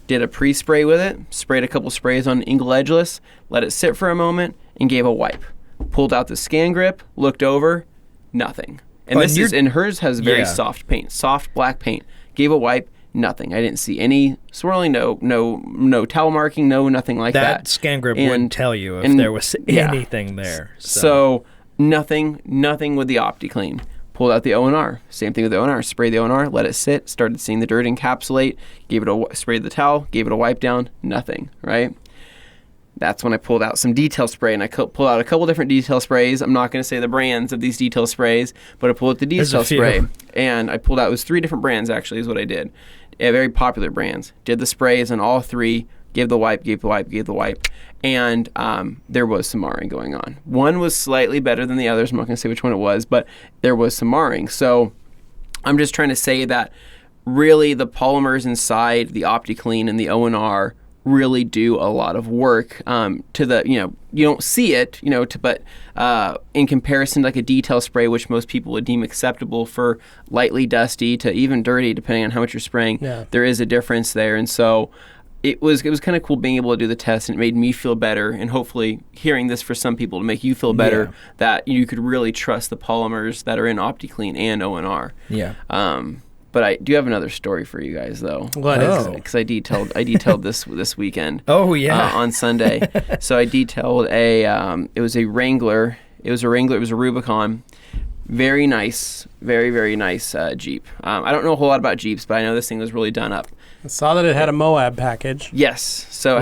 did a pre-spray with it, sprayed a couple sprays on Engel Edgeless, let it sit for a moment, and gave a wipe. Pulled out the scan grip, looked over, nothing. And hers has very soft paint, soft black paint. Gave a wipe. Nothing. I didn't see any swirling, no towel marking, nothing like that. That scan grip wouldn't tell you if there was anything there. So nothing with the OptiClean. Pulled out the O&R. Same thing with the O&R. Sprayed the O&R, let it sit, started seeing the dirt encapsulate, sprayed the towel, gave it a wipe down, nothing, right? That's when I pulled out some detail spray, and I pulled out a couple different detail sprays. I'm not going to say the brands of these detail sprays, but I pulled out the detail spray. And I pulled out, it was 3 different brands actually is what I did. Very popular brands. Did the sprays on all 3, gave the wipe, and there was some marring going on. One was slightly better than the others. I'm not going to say which one it was, but there was some marring. So I'm just trying to say that really the polymers inside the OptiClean and the O&R really do a lot of work to the, you don't see it, but in comparison to like a detail spray, which most people would deem acceptable for lightly dusty to even dirty, depending on how much you're spraying, there is a difference there. And so it was kind of cool being able to do the test, and it made me feel better, and hopefully hearing this for some people to make you feel better that you could really trust the polymers that are in OptiClean and O&R. Yeah. But I do have another story for you guys, though. What is it? Because I detailed this weekend. Oh yeah, on Sunday. So I detailed it was a Wrangler. It was a Rubicon. Very nice, very very nice Jeep. I don't know a whole lot about Jeeps, but I know this thing was really done up. I saw that it had a Moab package. Yes, so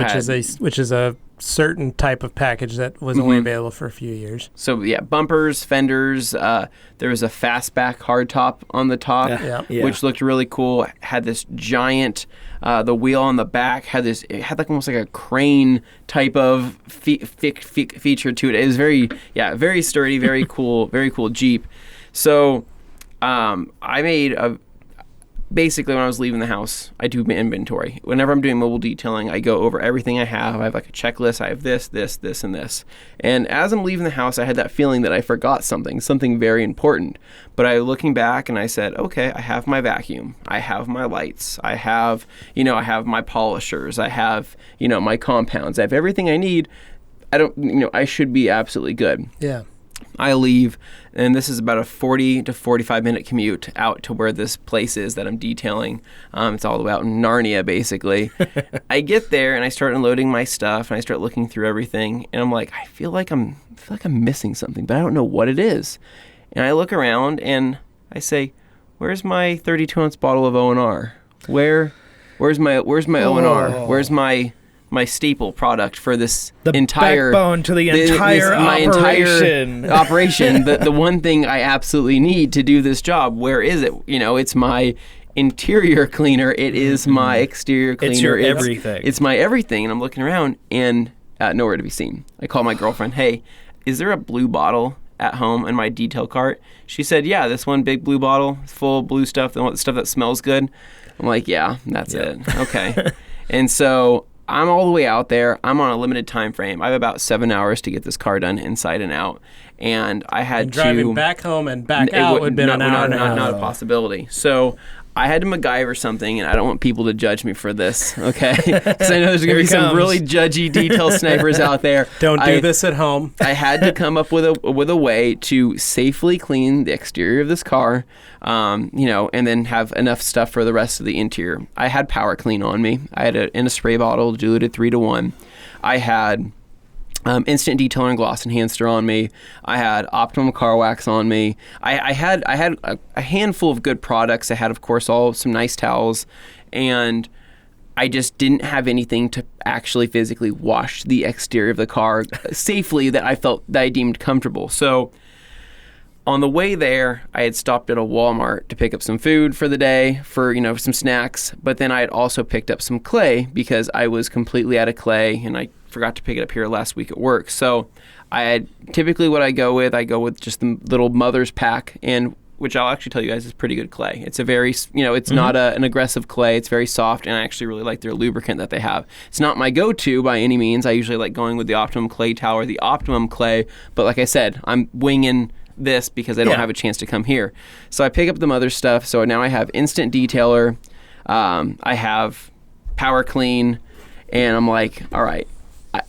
which is a certain type of package that was only available for a few years. So yeah, bumpers, fenders. There was a fastback hardtop on the top, which looked really cool. Had this giant. The wheel on the back had like almost like a crane type of feature to it. It was very sturdy, very cool Jeep. So I made basically, when I was leaving the house, I do my inventory. Whenever I'm doing mobile detailing, I go over everything I have. I have like a checklist. I have this, and this. And as I'm leaving the house, I had that feeling that I forgot something very important. But I looking back and I said, okay, I have my vacuum. I have my lights. I have my polishers. I have, my compounds. I have everything I need. I should be absolutely good. Yeah. I leave, and this is about a 40 to 45 minute commute out to where this place is that I'm detailing. It's all the way out in Narnia, basically. I get there and I start unloading my stuff, and I start looking through everything, and I'm like, I feel like I'm missing something, but I don't know what it is. And I look around and I say, "Where's my 32-ounce bottle of O&R? Where's my O&R? Where's my staple product for this entire backbone to the entire operation. Entire operation, the one thing I absolutely need to do this job. Where is it? It's my interior cleaner. It is my exterior cleaner. It's your everything. It's my everything. And I'm looking around and nowhere to be seen. I call my girlfriend. Hey, is there a blue bottle at home in my detail cart? She said, yeah, this one big blue bottle, full blue stuff, the stuff that smells good. I'm like, yeah, that's it. Okay. And so I'm all the way out there. I'm on a limited time frame. I have about 7 hours to get this car done inside and out. And I had driving back home and back out would have been an hour and a half. Not a possibility. So I had to MacGyver something, and I don't want people to judge me for this, okay? Because I know there's going to be some really judgy detail snipers out there. Don't do this at home. I had to come up with a way to safely clean the exterior of this car, and then have enough stuff for the rest of the interior. I had Power Clean on me. I had it in a spray bottle, diluted 3-to-1. I had instant detailer and gloss enhancer on me. I had Optimum car wax on me. I had a handful of good products. I had, of course, some nice towels, and I just didn't have anything to actually physically wash the exterior of the car safely that I deemed comfortable. So on the way there, I had stopped at a Walmart to pick up some food for the day, for some snacks. But then I had also picked up some clay because I was completely out of clay, and I forgot to pick it up here last week at work. So typically what I go with just the little mother's pack, and which I'll actually tell you guys is pretty good clay. It's a very, it's not an aggressive clay. It's very soft, and I actually really like their lubricant that they have. It's not my go-to by any means. I usually like going with the Optimum clay towel or the Optimum clay, but like I said, I'm winging this because I don't have a chance to come here. So I pick up the mother stuff. So now I have instant detailer, I have power clean, and I'm like, all right,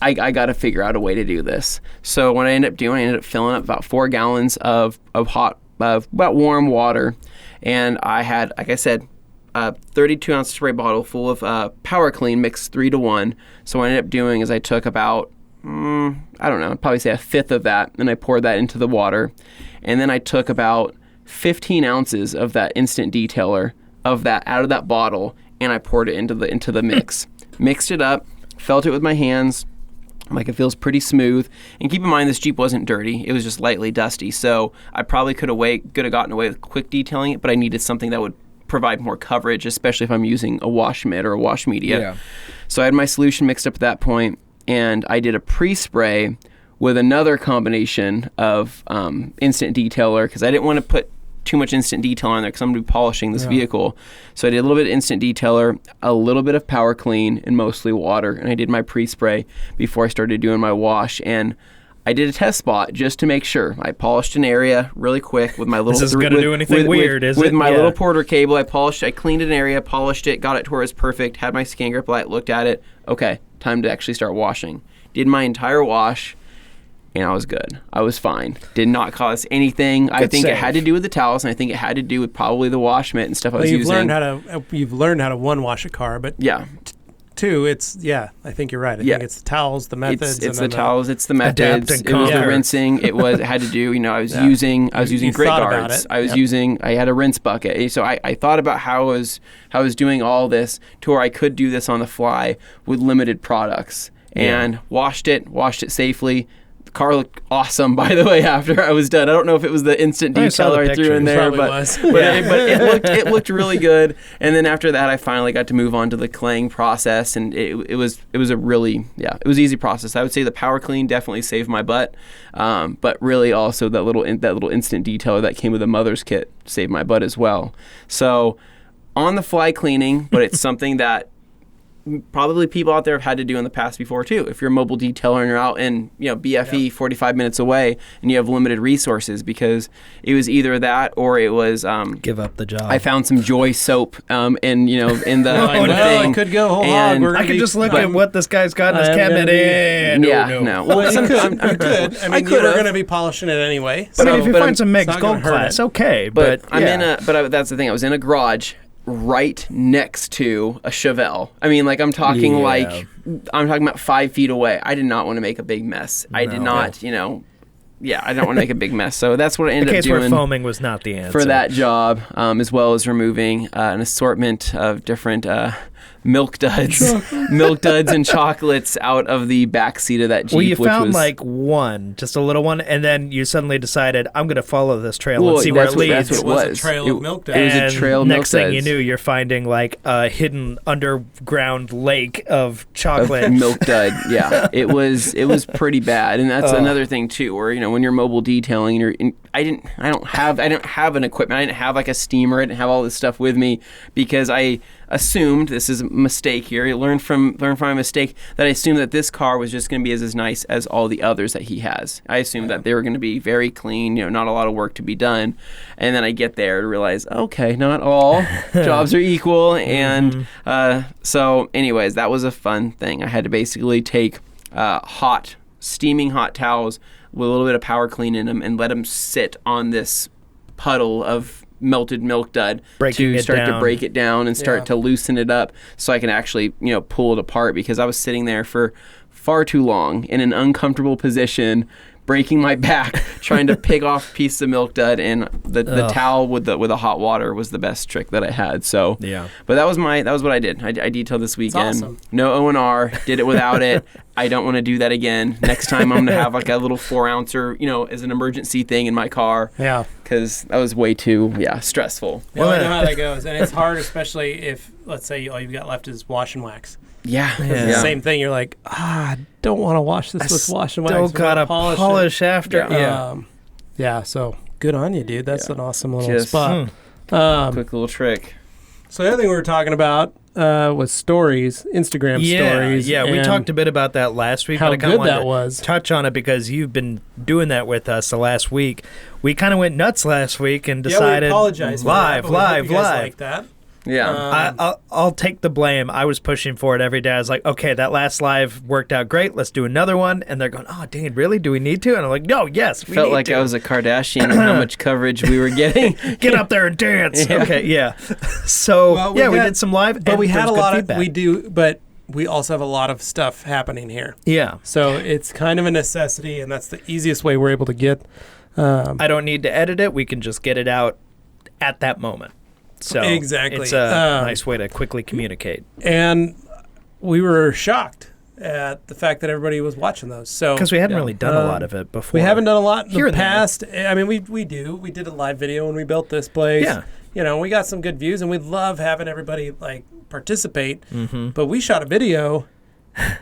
I got to figure out a way to do this. So what I ended up filling up about 4 gallons of warm water, and I had, like I said, a 32-ounce spray bottle full of power clean mixed 3-to-1. So what I ended up doing is I took about, I don't know, I'd probably say a fifth of that, and I poured that into the water. And then I took about 15 ounces of that instant detailer out of that bottle, and I poured it into the mix. Mixed it up, felt it with my hands. Like, it feels pretty smooth. And keep in mind, this Jeep wasn't dirty. It was just lightly dusty. So I probably could have gotten away with quick detailing it, but I needed something that would provide more coverage, especially if I'm using a wash mitt or a wash media. Yeah. So I had my solution mixed up at that point, and I did a pre-spray with another combination of instant detailer, because I didn't want to put too much instant detailer on there because I'm going to be polishing this vehicle. So I did a little bit of instant detailer, a little bit of power clean, and mostly water. And I did my pre-spray before I started doing my wash. And I did a test spot just to make sure. I polished an area really quick with my little... This isn't going to do anything weird, is it? With my little Porter cable, I cleaned an area, polished it, got it to where it was perfect, had my scan grip light, looked at it. Okay, time to actually start washing. Did my entire wash, and I was good. I was fine. Did not cause anything. I think it had to do with the towels, and I think it had to do with probably the wash mitt and stuff I was using. You've learned how to one, wash a car, but yeah. Two, I think you're right. I think it's the towels, the methods. It's the towels, it's the methods. It was the rinsing. It had to do, I was using grit guards. I had a rinse bucket. So I thought about how I was doing all this to where I could do this on the fly with limited products, and washed it safely. The car looked awesome, by the way, after I was done. I don't know if it was the instant detailer I threw in there, but it looked really good. And then after that, I finally got to move on to the claying process, and it was a really, it was an easy process. I would say the power clean definitely saved my butt, but really also that little instant detailer that came with the mother's kit saved my butt as well. So on the fly cleaning, but it's something that probably people out there have had to do in the past before too. If you're a mobile detailer and you're out in BFE 45 minutes away and you have limited resources, because it was either that or it was give up the job. I found some Joy soap in the thing. It could go whole hog. I could just look at what this guy's got in his cabinet. No. Well, you could. I mean, you were going to be polishing it anyway. But if you find some Minx Gold Class, okay. But that's the thing. I was in a garage right next to a Chevelle. I mean, I'm talking about 5 feet away. I did not want to make a big mess. I did not, I don't want to make a big mess. So that's what I ended up doing. The case where foaming was not the answer. For that job, as well as removing an assortment of different milk duds and chocolates out of the back seat of that Jeep. Well, you found one, just a little one, and then you suddenly decided, I'm going to follow this trail and see where it leads. It was a trail of milk duds. It was a trail of milk duds. Next thing you knew, you're finding a hidden underground lake of chocolate. Milk dud, yeah. It was pretty bad, and that's another thing too, where when you're mobile detailing, I didn't have an equipment. I didn't have a steamer. I didn't have all this stuff with me because I assumed, this is a mistake here, you learn from my mistake, that I assumed that this car was just going to be as nice as all the others that he has. I assumed that they were going to be very clean, not a lot of work to be done. And then I get there to realize, okay, not all jobs are equal. And so anyways, that was a fun thing. I had to basically take steaming hot towels with a little bit of power clean in them and let them sit on this puddle of melted milk dud to start to break it down and start to loosen it up so I can actually pull it apart, because I was sitting there for far too long in an uncomfortable position, breaking my back, trying to pick off a piece of milk dud, and the towel with the hot water was the best trick that I had. So but that was what I did. I detailed this weekend. Awesome. No O&R, did it without it. I don't want to do that again. Next time I'm gonna have like a little 4-ouncer, as an emergency thing in my car. Yeah. Because that was way too stressful. Well, I know how that goes, and it's hard, especially if, let's say, all you've got left is wash and wax. Yeah. The same thing. You're like, I don't want to wash this with wash and wax. Still gotta polish after. So good on you, dude. That's an awesome little spot. Quick little trick. So the other thing we were talking about was stories, Instagram stories. Yeah, we talked a bit about that last week. How but I kinda good that wanted was. to touch on it because you've been doing that with us the last week. We kind of went nuts last week and decided we apologize live. Like that. Yeah. I'll take the blame. I was pushing for it every day. I was like, okay, that last live worked out great. Let's do another one. And they're going, oh, Dane, really? Do we need to? And I'm like, no, yes, we felt need like to. I was a Kardashian and how much coverage we were getting. Get up there and dance. Okay, So, we had did some live. But we had a lot of, feedback. but we also have a lot of stuff happening here. Yeah. So it's kind of a necessity, and that's the easiest way we're able to get. I don't need to edit it. We can just get it out at that moment. So exactly. It's a nice way to quickly communicate. And we were shocked at the fact that everybody was watching those. So because we hadn't really done a lot of it before. We haven't done a lot in the past. I mean, we do. We did a live video when we built this place. Yeah. We got some good views, and we love having everybody participate. Mm-hmm. But we shot a video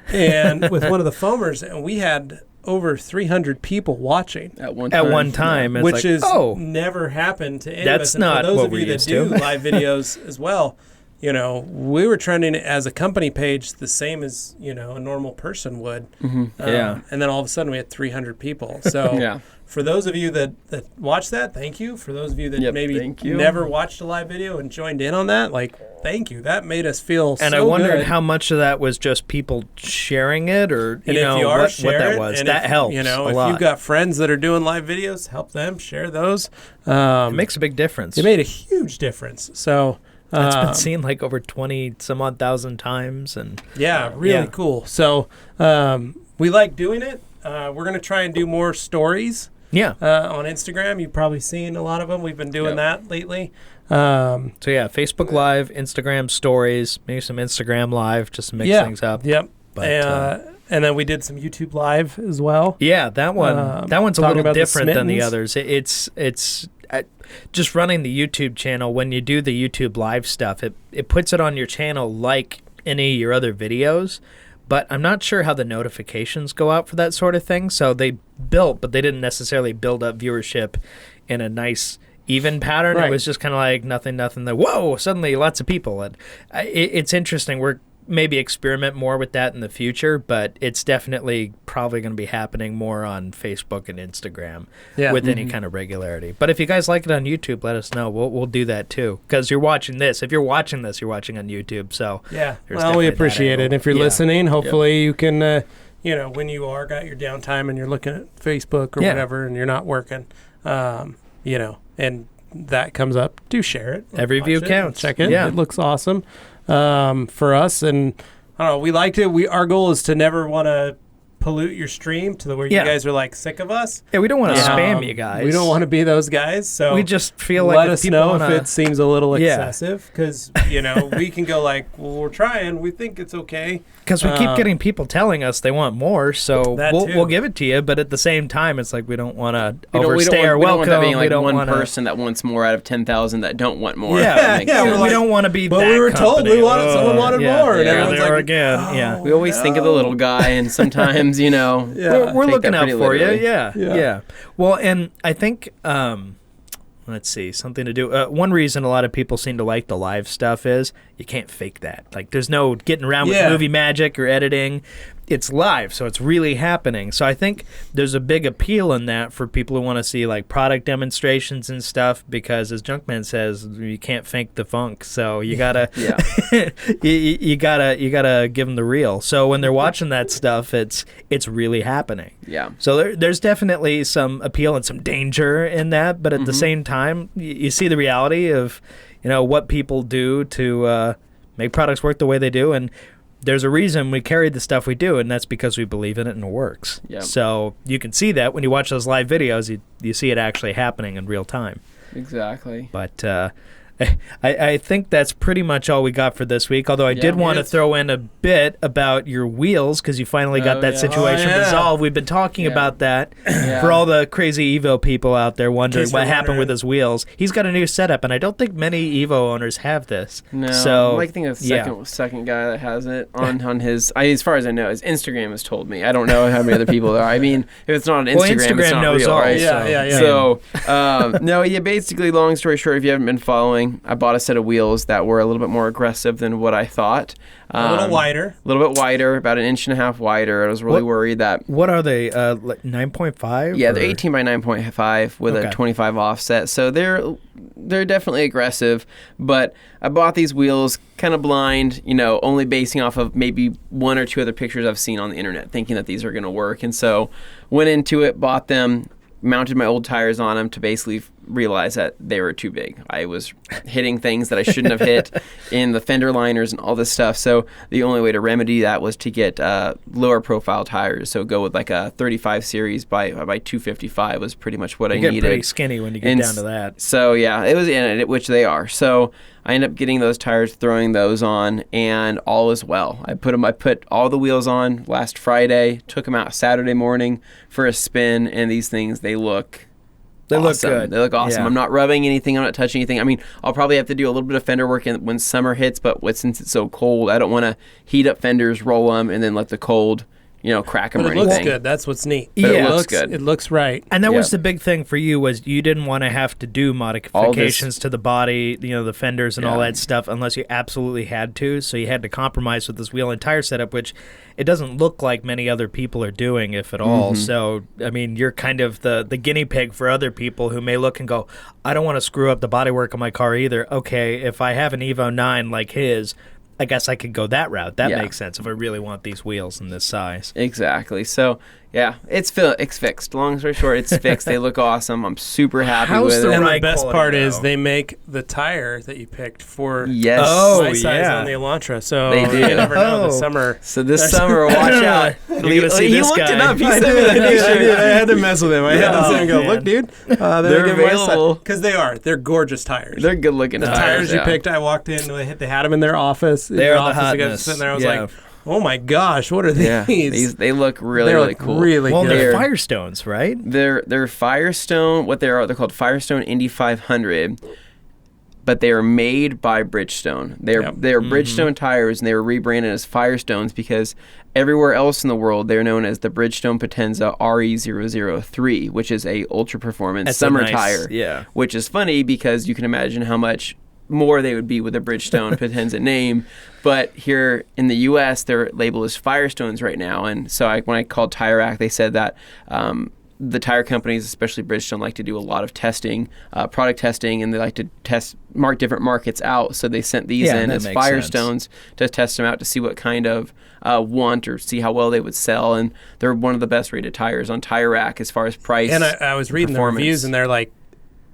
and with one of the foamers, and we had over 300 people watching at one time, which is never happened to any of us. That's not for those what of we're you that used do to. live videos as well, we were trending as a company page the same as a normal person would. Mm-hmm. And then all of a sudden we had 300 people. So for those of you that watch that, thank you. For those of you that maybe never watched a live video and joined in on that, thank you. That made us feel and so I wondered good. how much of that was just people sharing it, or if you are, what share that was. And that helps. If a lot. you've got friends that are doing live videos, help them share those. It makes a big difference. It made a huge difference. So it's been seen over 20 some odd thousand times, and really cool. So we like doing it. We're gonna try and do more stories. On Instagram, you've probably seen a lot of them. We've been doing that lately. Facebook Live, Instagram Stories, maybe some Instagram Live, just to mix things up. Yep. But, and then we did some YouTube Live as well. Yeah, that one's a little different than the others. It's just running the YouTube channel. When you do the YouTube Live stuff, it puts it on your channel like any of your other videos. But I'm not sure how the notifications go out for that sort of thing. So they built, but they didn't necessarily build up viewership in a nice, even pattern. Right. It was just kind of like nothing. Whoa, suddenly lots of people. And it's interesting. We're maybe experiment more with that in the future, but it's definitely probably going to be happening more on Facebook and Instagram with any kind of regularity. But if you guys like it on YouTube, let us know. We'll do that too, because you're watching this. If you're watching this, you're watching on YouTube. So we appreciate it. If you're listening, hopefully you can, when you got your downtime and you're looking at Facebook or whatever, and you're not working, and that comes up, do share it. Every view counts. Check it. It looks awesome. For us, and I don't know, we liked it. Our goal is to never want to pollute your stream to the where you guys are sick of us. Yeah, we don't want to spam you guys. We don't want to be those guys. So we just feel let us know if it seems a little excessive, because we can go we're trying. We think it's okay. Because we keep getting people telling us they want more, so we'll give it to you. But at the same time, it's we don't want to overstay our welcome. We don't want one person that wants more out of 10,000 that don't want more. We don't want to be. But that we were company. told someone wanted more, and everyone's everyone's again. We always think of the little guy, and sometimes we're looking out for you. literally. Yeah. Well, and I think. Let's see, something to do. One reason a lot of people seem to like the live stuff is you can't fake that. There's no getting around with movie magic or editing. It's live, so it's really happening. So I think there's a big appeal in that for people who want to see product demonstrations and stuff, because as Junkman says, you can't fake the funk. So you gotta, you gotta give them the real. So when they're watching that stuff, it's really happening. Yeah. So there's definitely some appeal and some danger in that, but at the same time, you see the reality of, what people do to make products work the way they do. And there's a reason we carry the stuff we do, and that's because we believe in it and it works. Yep. So you can see that when you watch those live videos, you see it actually happening in real time. Exactly. But I think that's pretty much all we got for this week, although I did want to throw in a bit about your wheels because you finally got that situation resolved. We've been talking about that for all the crazy Evo people out there wondering what happened with his wheels. He's got a new setup, and I don't think many Evo owners have this. No, so, I think the second guy that has it on his, as far as I know, his Instagram has told me. I don't know how many other people there are. I mean, if it's not on Instagram, it's not knows real, all, right? Yeah. So, basically, long story short, if you haven't been following, I bought a set of wheels that were a little bit more aggressive than what I thought. A little wider. A little bit wider, about 1.5 inches wider. I was really worried that... What are they, 9.5? Yeah, they're 18 by 9.5 with a 25 offset. So they're definitely aggressive, but I bought these wheels kind of blind, only basing off of maybe one or two other pictures I've seen on the internet, thinking that these are going to work. And so went into it, bought them, mounted my old tires on them to basically realize that they were too big. I was hitting things that I shouldn't have hit in the fender liners and all this stuff. So the only way to remedy that was to get lower profile tires. So go with like a 35 series by 255 was pretty much what I needed. You get pretty skinny when you get down to that. So yeah, it was in it, which they are. So I ended up getting those tires, throwing those on, and all is well. I put all the wheels on last Friday, took them out Saturday morning for a spin, and these things, they look awesome. Look good. They look awesome. Yeah. I'm not rubbing anything, I'm not touching anything. I mean, I'll probably have to do a little bit of fender work when summer hits, but since it's so cold, I don't want to heat up fenders, roll them, and then let the cold crack them or anything. It looks good. That's what's neat. But it looks good. It looks right. And that was the big thing for you, was you didn't want to have to do modifications to the body, the fenders and all that stuff, unless you absolutely had to. So you had to compromise with this wheel and tire setup, which it doesn't look like many other people are doing, if at all. So, I mean, you're kind of the guinea pig for other people who may look and go, I don't want to screw up the bodywork of my car either. Okay, if I have an Evo 9 like his, I guess I could go that route. That makes sense if I really want these wheels in this size. Exactly. So, yeah, it's fixed. Long story short, it's fixed. They look awesome. I'm super happy with it. And the best part is they make the tire that you picked for my size on the Elantra. So they do. You never know this summer. So this summer, watch out. He looked it up. He sent me the picture. I had to mess with him. I had to sit and go, look, dude. They're available. Because they're gorgeous tires. They're good looking tires. The tires you picked, I walked in, they had them in their office. They're the I got sitting there, I was like, oh my gosh, what are these? They look really cool. Really good. They're Firestones, right? They're Firestone. What they're called Firestone Indy 500, but they are made by Bridgestone. They're Bridgestone tires, and they were rebranded as Firestones because everywhere else in the world they're known as the Bridgestone Potenza RE003, which is a ultra performance summer tire. Yeah. Which is funny because you can imagine how much more they would be with a Bridgestone Potenza name, but here in the U.S. their label is Firestones right now, and so when I called Tire Rack, they said that the tire companies, especially Bridgestone, like to do a lot of testing, product testing, and they like to mark different markets out, so they sent these in as Firestones to test them out to see what kind of want or see how well they would sell, and they're one of the best rated tires on Tire Rack as far as price. And I was reading the reviews, and they're like,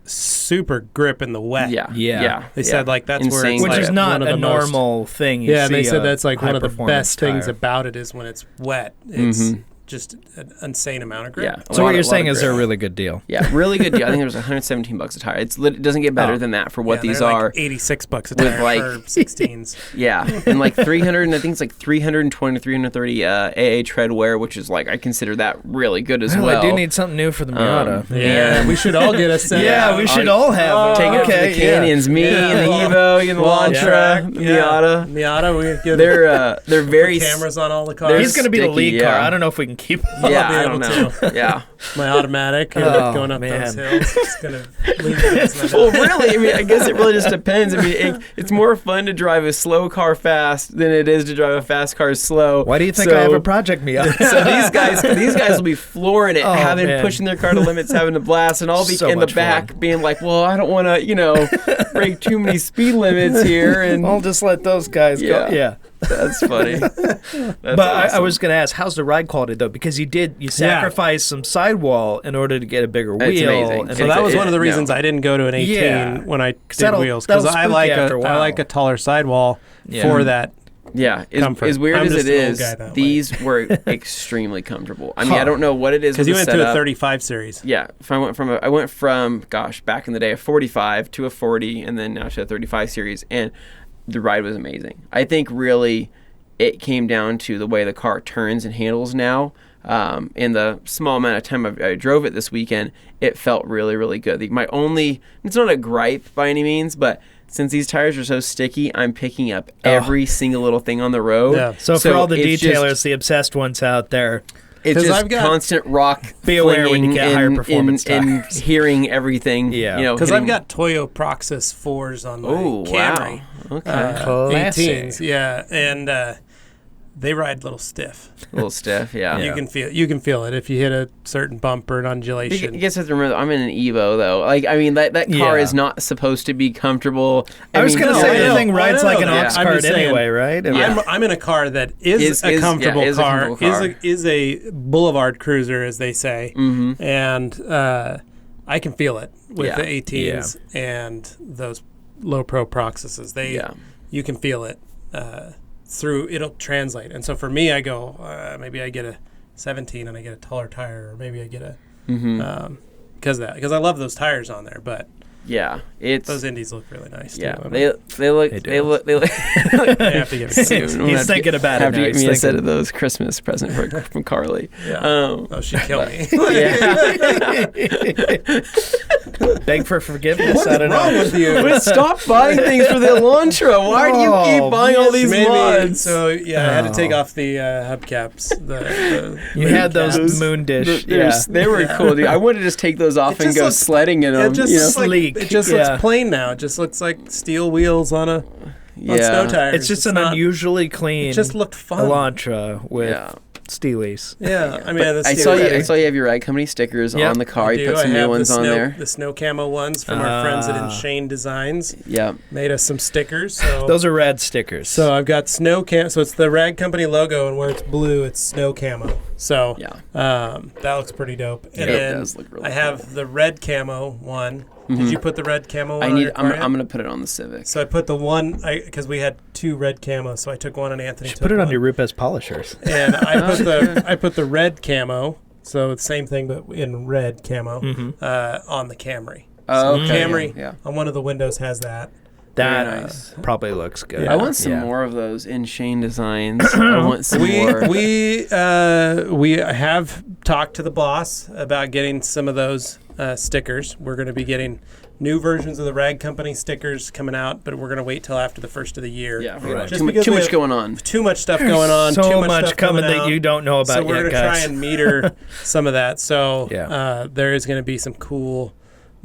super grip in the wet. Yeah. They said like that's insane, where it's which like is not one of a the normal thing. Yeah, and they said that's like one of the best things about it is when it's wet. It's just an insane amount of grip. Yeah. So what you're saying is they're a really good deal. Yeah, really good deal. I think it was $117 a tire. It doesn't get better than that for what these are. Like $86 a tire for 16s. Yeah, and like 300, I think it's like 320 to 330 AA tread wear, which is like I consider that really good as well. I do need something new for the Miata. Yeah, we should all get a set. Yeah, we should all have. Take it to the canyons. Me and the Evo, and the Elantra, the Miata. We get they're very cameras on all the cars. He's going to be the lead car. I don't know if we can keep up. Yeah, I don't know. Yeah. My automatic going up those hills. It's going to leave. Well, really, I mean, I guess it really just depends. I mean, it's more fun to drive a slow car fast than it is to drive a fast car slow. Why do you think I have a Project Miata? So these guys will be flooring it, pushing their car to limits, having a blast, and I'll be in the back being like, well, I don't want to, break too many speed limits here. And I'll just let those guys go. Yeah. That's funny. But awesome. I was going to ask, how's the ride quality, though? Because you sacrificed some sidewall in order to get a bigger wheel. It's amazing. And so that was one of the reasons I didn't go to an 18 when I did wheels. Because I like a taller sidewall for that As weird as it is, these were extremely comfortable. I mean, I don't know what it is because you went to a 35 series. Yeah, I went from back in the day, a 45 to a 40, and then now to a 35 series, and the ride was amazing. I think really it came down to the way the car turns and handles now. In the small amount of time I drove it this weekend, it felt really, really good. It's not a gripe by any means, but since these tires are so sticky, I'm picking up every single little thing on the road. Yeah. So for all the detailers, the obsessed ones out there, it's just constant rock. Be aware when you get higher performance tires. And hearing everything. Yeah. Because I've got Toyo Proxys 4s on my Camry. Wow. Okay. 18s. Yeah. And they ride a little stiff. A little stiff, yeah. You can feel it if you hit a certain bump or an undulation. You guess I have to remember, I'm in an Evo though. Like, I mean, that car is not supposed to be comfortable. I was going to say the thing rides like an ox cart anyway, right? I'm in a car that is a comfortable car. Is a boulevard cruiser, as they say, and I can feel it with the 18s and those low pro Proxyses. You can feel it. It'll translate. And so for me, I go, maybe I get a 17 and I get a taller tire, or maybe I get a, because I love those tires on there, but those Indies look really nice too. They look. I have to get it. He's thinking about it. Have to get me a set of those Christmas present from Carly. She'd kill me. Beg for forgiveness. What's wrong with you? Stop buying things for the Elantra. Why do you keep buying all these mods? So I had to take off the hubcaps. You had those moon dish. They were cool. Dude. I wanted to just take those off and go sledding in them. Sleek. It just looks plain now. It just looks like steel wheels on snow tires. It's just an unusually clean. It just looked fun. Elantra with Steelies. Yeah, I mean, I saw you have your ride company stickers on the car. You put some new ones on there. The snow camo ones from our friends at Inshane Designs. Yeah, made us some stickers. So those are rad stickers. So I've got snow camo. So it's the rad company logo, and where it's blue, it's snow camo. So that looks pretty dope. And then it does look really cool. I have the red camo one. Did you put the red camo one? I'm going to put it on the Civic. So I put the one, because we had two red camos, so I took one and Anthony took put it one. on your Rupes polishers. And I put the red camo, so the same thing but in red camo, on the Camry. Oh, so Camry on one of the windows has that. That probably looks good. I want some more of those Inshane Designs. I want some more. We have talked to the boss about getting some of those stickers. We're going to be getting new versions of the Rag Company stickers coming out, but we're going to wait till after the first of the year. Yeah, right. Too much going on. Too much stuff going on. So too much coming that you don't know about yet, So we're going to try and meter some of that. So there is going to be some cool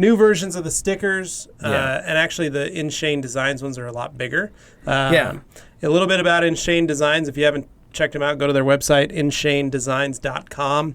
new versions of the stickers, and actually the Inshane Designs ones are a lot bigger. A little bit about Inshane Designs. If you haven't checked them out, go to their website, inshanedesigns.com.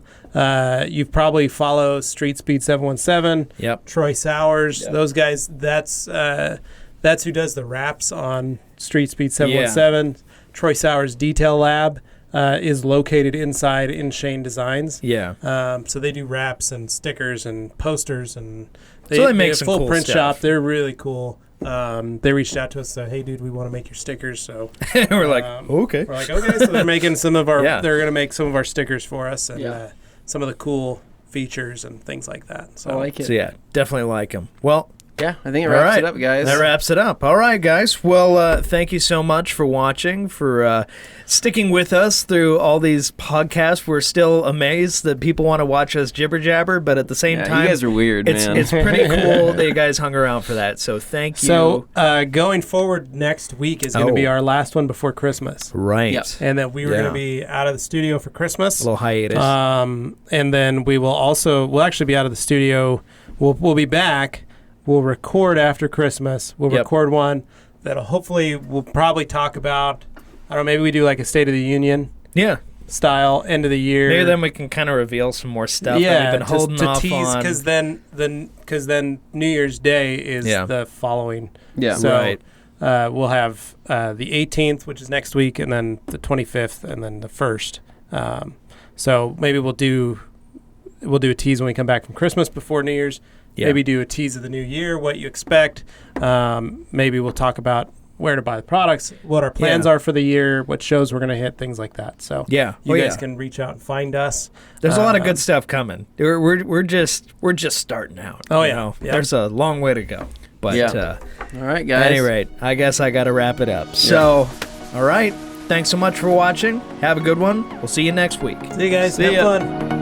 You probably follow Street Speed 717, Troy Sowers, those guys. That's who does the wraps on Street Speed 717. Troy Sowers Detail Lab is located inside Inshane Designs. So they do wraps and stickers and posters, and they make some full cool print stuff. Shop. They're really cool. They reached out to us, said, "Hey, dude, we want to make your stickers." So we're like, "Okay." We're like, "Okay." So they're making some of our. They're going to make some of our stickers for us, and some of the cool features and things like that. So I like it. So definitely like them. Well. Yeah, I think it wraps it up, guys. That wraps it up. All right, guys. Well, thank you so much for watching, for sticking with us through all these podcasts. We're still amazed that people want to watch us jibber-jabber, but at the same time... you guys are weird, man. It's pretty cool that you guys hung around for that, so thank you. So, going forward, next week is going to be our last one before Christmas. Right. Yep. And then we were going to be out of the studio for Christmas. A little hiatus. And then we'll actually be out of the studio. We'll be back. We'll record after Christmas. We'll record one that'll hopefully we'll probably talk about. I don't know. Maybe we do like a State of the Union. Style end of the year. Maybe then we can kind of reveal some more stuff that we've been holding off tease, on. Because then New Year's Day is the following. Yeah. So we'll have the 18th, which is next week, and then the 25th, and then the 1st. So maybe we'll do a tease when we come back from Christmas before New Year's. Maybe do a tease of the new year, what you expect. Maybe we'll talk about where to buy the products, what our plans are for the year, what shows we're going to hit, things like that. So you guys can reach out and find us. There's a lot of good stuff coming. We're just starting out. Oh, yeah. There's a long way to go. But all right, guys. At any rate, I guess I got to wrap it up. So, all right. Thanks so much for watching. Have a good one. We'll see you next week. See you guys. Have fun.